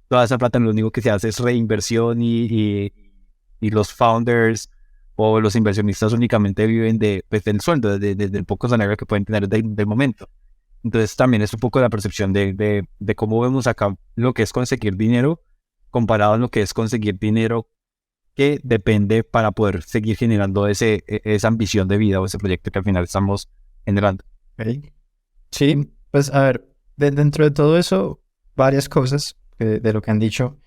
toda esa plata lo único que se hace es reinversión y los founders o los inversionistas únicamente viven pues, del sueldo, del poco salario que pueden tener del momento. Entonces también es un poco la percepción de cómo vemos acá lo que es conseguir dinero comparado a lo que es conseguir dinero que depende para poder seguir generando esa ambición de vida o ese proyecto que al final estamos generando.
Ok. Sí, pues a ver, dentro de todo eso, varias cosas de lo que han dicho.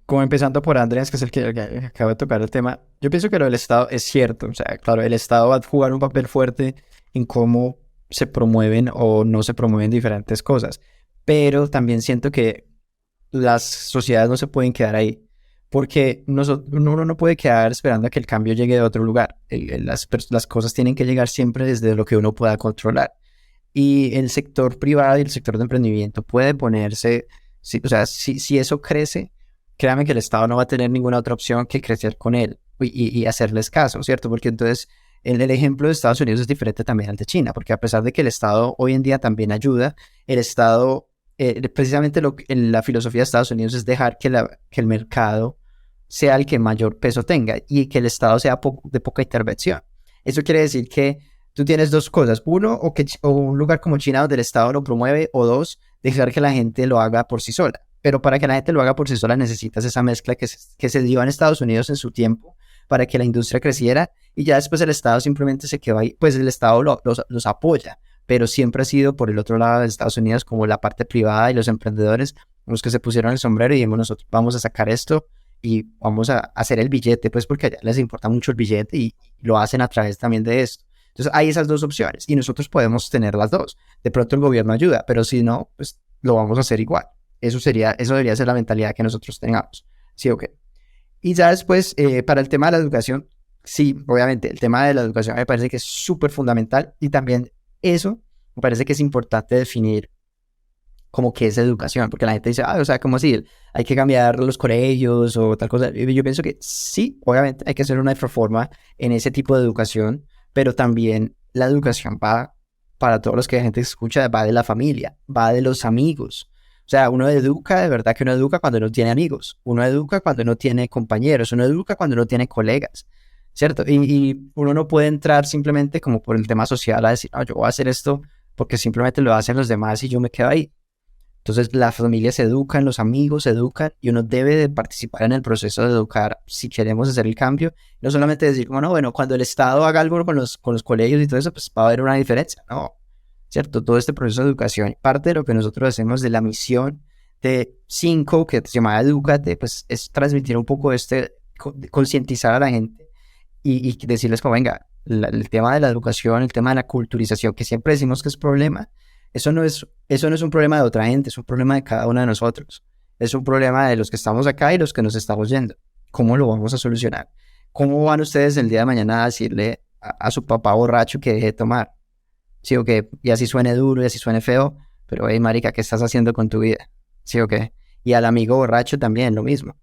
Como empezando por Andrés, que es el que acaba de tocar el tema, yo pienso que lo del Estado es cierto. O sea, claro, el Estado va a jugar un papel fuerte en cómo se promueven o no se promueven diferentes cosas. Pero también siento que las sociedades no se pueden quedar ahí. Porque uno no puede quedar esperando a que el cambio llegue de otro lugar. Las cosas tienen que llegar siempre desde lo que uno pueda controlar. Y el sector privado y el sector de emprendimiento puede ponerse, o sea, si eso crece, créame que el Estado no va a tener ninguna otra opción que crecer con él y hacerles caso, ¿cierto? Porque entonces el ejemplo de Estados Unidos es diferente también al de China, porque a pesar de que el Estado hoy en día también ayuda, el Estado, precisamente la filosofía de Estados Unidos es dejar que el mercado sea el que mayor peso tenga y que el Estado sea de poca intervención. Eso quiere decir que tú tienes dos cosas. Uno, o un lugar como China donde el Estado lo promueve, o dos, dejar que la gente lo haga por sí sola. Pero para que la gente lo haga por sí sola necesitas esa mezcla que se dio en Estados Unidos en su tiempo para que la industria creciera y ya después el Estado simplemente se quedó ahí. Pues el Estado los apoya, pero siempre ha sido por el otro lado de Estados Unidos como la parte privada y los emprendedores los que se pusieron el sombrero y dijimos nosotros vamos a sacar esto y vamos a hacer el billete, pues porque allá les importa mucho el billete y lo hacen a través también de esto. Entonces hay esas dos opciones y nosotros podemos tener las dos. De pronto el gobierno ayuda, pero si no, pues lo vamos a hacer igual. Eso debería ser la mentalidad que nosotros tengamos. Sí, ok. Y ya después, para el tema de la educación, sí, obviamente, el tema de la educación me parece que es súper fundamental y también eso me parece que es importante definir como qué es educación, porque la gente dice, o sea, ¿cómo así? Hay que cambiar los colegios o tal cosa. Y yo pienso que sí, obviamente hay que hacer una reforma en ese tipo de educación, pero también la educación va, para todos los que la gente escucha, va de la familia, va de los amigos. O sea, uno educa, de verdad que uno educa cuando no tiene amigos, uno educa cuando no tiene compañeros, uno educa cuando no tiene colegas, ¿cierto? Y uno no puede entrar simplemente como por el tema social a decir, no, yo voy a hacer esto porque simplemente lo hacen los demás y yo me quedo ahí. Entonces las familias se educan, los amigos se educan y uno debe de participar en el proceso de educar si queremos hacer el cambio. No solamente decir, bueno, cuando el Estado haga algo con los colegios y todo eso, pues va a haber una diferencia. No, ¿cierto? Todo este proceso de educación, parte de lo que nosotros hacemos de la misión de 5, que se llama Edúcate, pues es transmitir un poco concientizar a la gente y decirles como, venga, el tema de la educación, el tema de la culturización, que siempre decimos que es problema, eso no es un problema de otra gente, es un problema de cada uno de nosotros. Es un problema de los que estamos acá y los que nos estamos yendo. ¿Cómo lo vamos a solucionar? ¿Cómo van ustedes el día de mañana a decirle a su papá borracho que deje de tomar? Sí o qué, y así suene duro y así suene feo, pero hey marica, ¿qué estás haciendo con tu vida? Sí o qué, y al amigo borracho también lo mismo.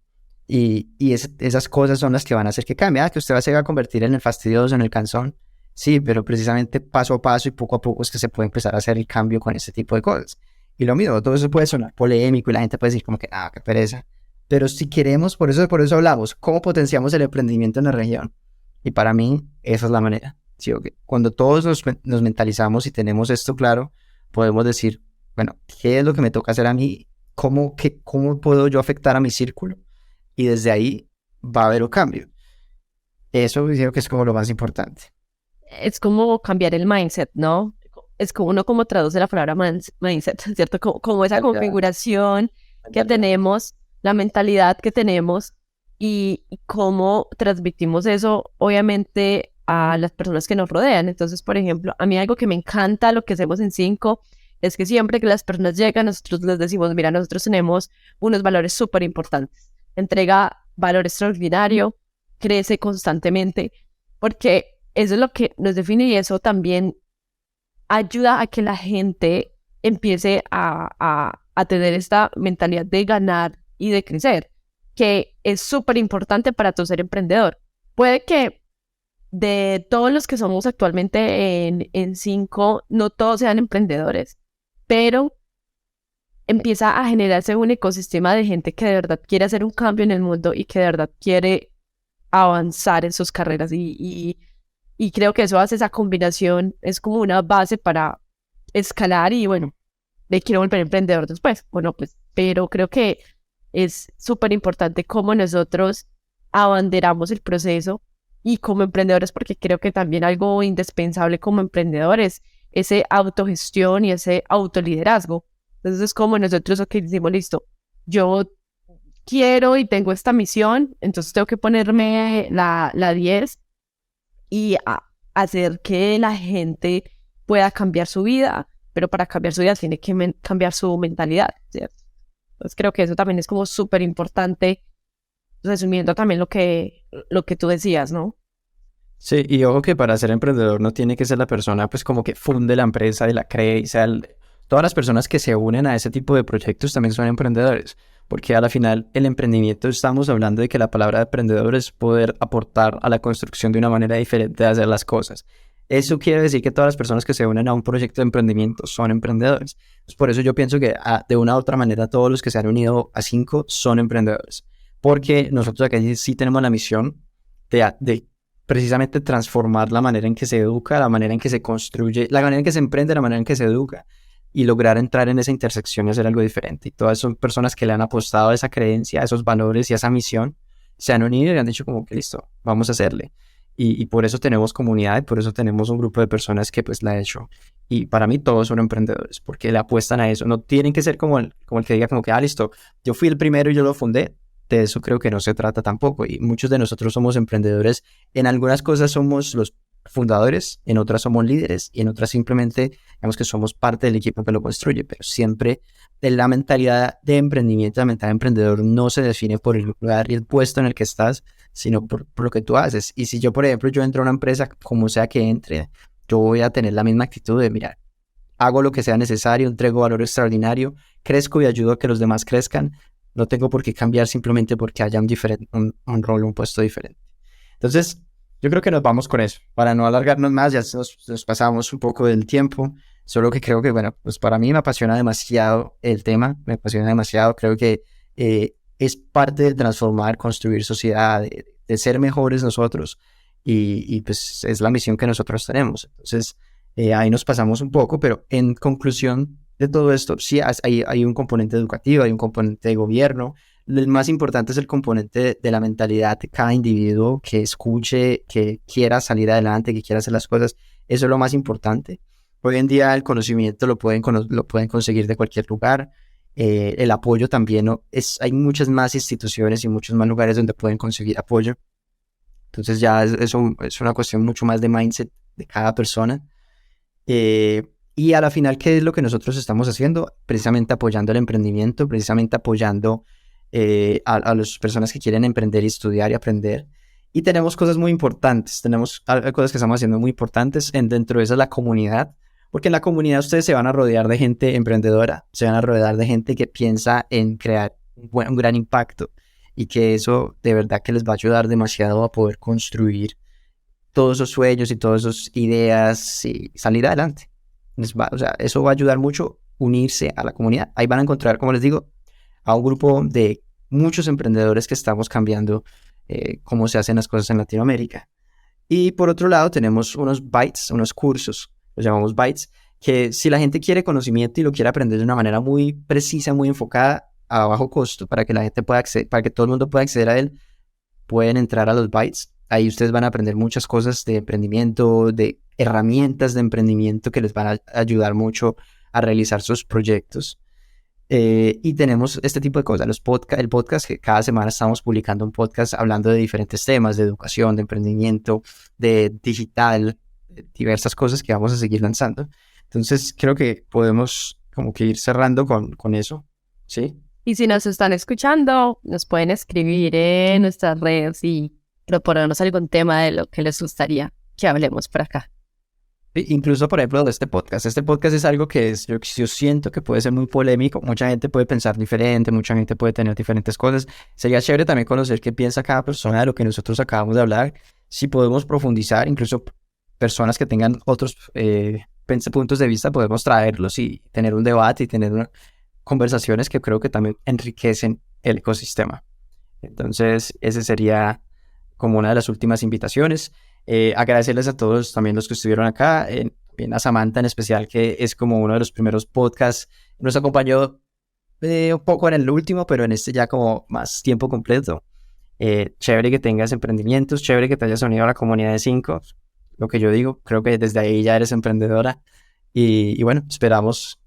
Y esas cosas son las que van a hacer que cambie. Que usted se va a convertir en el fastidioso, en el cansón. Sí, pero precisamente paso a paso y poco a poco es que se puede empezar a hacer el cambio con este tipo de cosas. Y lo mismo, todo eso puede sonar polémico y la gente puede decir como que, qué pereza. Pero si queremos, por eso hablamos, ¿cómo potenciamos el emprendimiento en la región? Y para mí, esa es la manera. ¿Sí o qué? Cuando todos nos mentalizamos y tenemos esto claro, podemos decir, bueno, ¿qué es lo que me toca hacer a mí? ¿Cómo puedo yo afectar a mi círculo? Y desde ahí va a haber un cambio. Eso creo que es como lo más importante.
Es como cambiar el mindset, ¿no? Es como uno como traduce la palabra mindset, ¿cierto? Como esa configuración que tenemos, la mentalidad que tenemos y cómo transmitimos eso, obviamente, a las personas que nos rodean. Entonces, por ejemplo, a mí algo que me encanta, lo que hacemos en 5, es que siempre que las personas llegan, nosotros les decimos, mira, nosotros tenemos unos valores súper importantes. Entrega valor extraordinario, crece constantemente, porque eso es lo que nos define y eso también ayuda a que la gente empiece a tener esta mentalidad de ganar y de crecer, que es súper importante para tu ser emprendedor. Puede que de todos los que somos actualmente en 5, no todos sean emprendedores, pero empieza a generarse un ecosistema de gente que de verdad quiere hacer un cambio en el mundo y que de verdad quiere avanzar en sus carreras y creo que eso hace esa combinación, es como una base para escalar y bueno, me quiero volver emprendedor después. Bueno, pues, pero creo que es súper importante cómo nosotros abanderamos el proceso y como emprendedores, porque creo que también algo indispensable como emprendedores ese autogestión y ese autoliderazgo. Entonces es como nosotros, ok, decimos, listo, yo quiero y tengo esta misión, entonces tengo que ponerme la 10 y hacer que la gente pueda cambiar su vida, pero para cambiar su vida tiene que cambiar su mentalidad, ¿cierto? Entonces creo que eso también es como súper importante, resumiendo también lo que tú decías, ¿no?
Sí, y ojo que para ser emprendedor no tiene que ser la persona pues como que funde la empresa y la cree, y sea, todas las personas que se unen a ese tipo de proyectos también son emprendedores, porque a la final el emprendimiento estamos hablando de que la palabra emprendedor es poder aportar a la construcción de una manera diferente de hacer las cosas. Eso quiere decir que todas las personas que se unen a un proyecto de emprendimiento son emprendedores. Pues por eso yo pienso que de una u otra manera todos los que se han unido a Cinco son emprendedores, porque nosotros aquí sí tenemos la misión de precisamente transformar la manera en que se educa, la manera en que se construye, la manera en que se emprende, la manera en que se educa y lograr entrar en esa intersección y hacer algo diferente. Y todas son personas que le han apostado a esa creencia, a esos valores y a esa misión, se han unido y han dicho como que listo, vamos a hacerle. Y por eso tenemos comunidad y por eso tenemos un grupo de personas que pues la han hecho. Y para mí todos son emprendedores porque le apuestan a eso. No tienen que ser como el que diga como que, listo, yo fui el primero y yo lo fundé. De eso creo que no se trata tampoco. Y muchos de nosotros somos emprendedores. En algunas cosas somos los fundadores, en otras somos líderes y en otras simplemente digamos que somos parte del equipo que lo construye. Pero siempre la mentalidad de emprendimiento, la mentalidad de emprendedor no se define por el lugar y el puesto en el que estás, sino por lo que tú haces. Y si yo, por ejemplo, yo entro a una empresa, como sea que entre, yo voy a tener la misma actitud de, mira, hago lo que sea necesario, entrego valor extraordinario, crezco y ayudo a que los demás crezcan. No tengo por qué cambiar simplemente porque haya un rol, un puesto diferente. Entonces, yo creo que nos vamos con eso. Para no alargarnos más, ya nos pasamos un poco del tiempo. Solo que creo que, bueno, pues para mí me apasiona demasiado el tema, me apasiona demasiado. Creo que es parte de transformar, construir sociedad, de ser mejores nosotros. Y pues es la misión que nosotros tenemos. Entonces, ahí nos pasamos un poco, pero en conclusión de todo esto, sí hay un componente educativo, hay un componente de gobierno. El más importante es el componente de la mentalidad de cada individuo que escuche, que quiera salir adelante, que quiera hacer las cosas. Eso es lo más importante. Hoy en día el conocimiento lo pueden conseguir de cualquier lugar. El apoyo también, ¿no? Hay muchas más instituciones y muchos más lugares donde pueden conseguir apoyo. Entonces ya es una cuestión mucho más de mindset de cada persona. Y a la final, ¿qué es lo que nosotros estamos haciendo? Precisamente apoyando el emprendimiento, precisamente apoyando a las personas que quieren emprender y estudiar y aprender. Y tenemos cosas muy importantes, tenemos cosas que estamos haciendo muy importantes dentro de esa la comunidad, porque en la comunidad ustedes se van a rodear de gente emprendedora, se van a rodear de gente que piensa en crear un gran impacto y que eso de verdad que les va a ayudar demasiado a poder construir todos esos sueños y todas esas ideas y salir adelante. O sea, eso va a ayudar mucho unirse a la comunidad. Ahí van a encontrar, como les digo, a un grupo de muchos emprendedores que estamos cambiando cómo se hacen las cosas en Latinoamérica. Y por otro lado tenemos unos bytes, unos cursos, los llamamos bytes, que si la gente quiere conocimiento y lo quiere aprender de una manera muy precisa, muy enfocada, a bajo costo, para que la gente pueda acceder, para que todo el mundo pueda acceder a él, pueden entrar a los bytes. Ahí ustedes van a aprender muchas cosas de emprendimiento, de herramientas de emprendimiento que les van a ayudar mucho a realizar sus proyectos. Y tenemos este tipo de cosas, el podcast, que cada semana estamos publicando un podcast hablando de diferentes temas, de educación, de emprendimiento, de digital, de diversas cosas que vamos a seguir lanzando. Entonces creo que podemos como que ir cerrando con eso, ¿sí?
Y si nos están escuchando, nos pueden escribir en nuestras redes y proponernos algún tema de lo que les gustaría que hablemos por acá.
Incluso, por ejemplo, de este podcast. Este podcast es algo que yo siento que puede ser muy polémico. Mucha gente puede pensar diferente, mucha gente puede tener diferentes cosas. Sería chévere también conocer qué piensa cada persona de lo que nosotros acabamos de hablar. Si podemos profundizar, incluso personas que tengan otros puntos de vista, podemos traerlos y tener un debate y tener conversaciones que creo que también enriquecen el ecosistema. Entonces, ese sería como una de las últimas invitaciones. Agradecerles a todos también los que estuvieron acá. también a Samantha en especial, que es como uno de los primeros podcasts. Nos acompañó un poco en el último, pero en este ya como más tiempo completo. Chévere que tengas emprendimientos, chévere que te hayas unido a la comunidad de 5. Lo que yo digo, creo que desde ahí ya eres emprendedora. Y bueno, esperamos,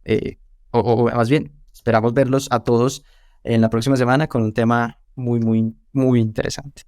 o más bien, esperamos verlos a todos en la próxima semana con un tema muy, muy, muy interesante.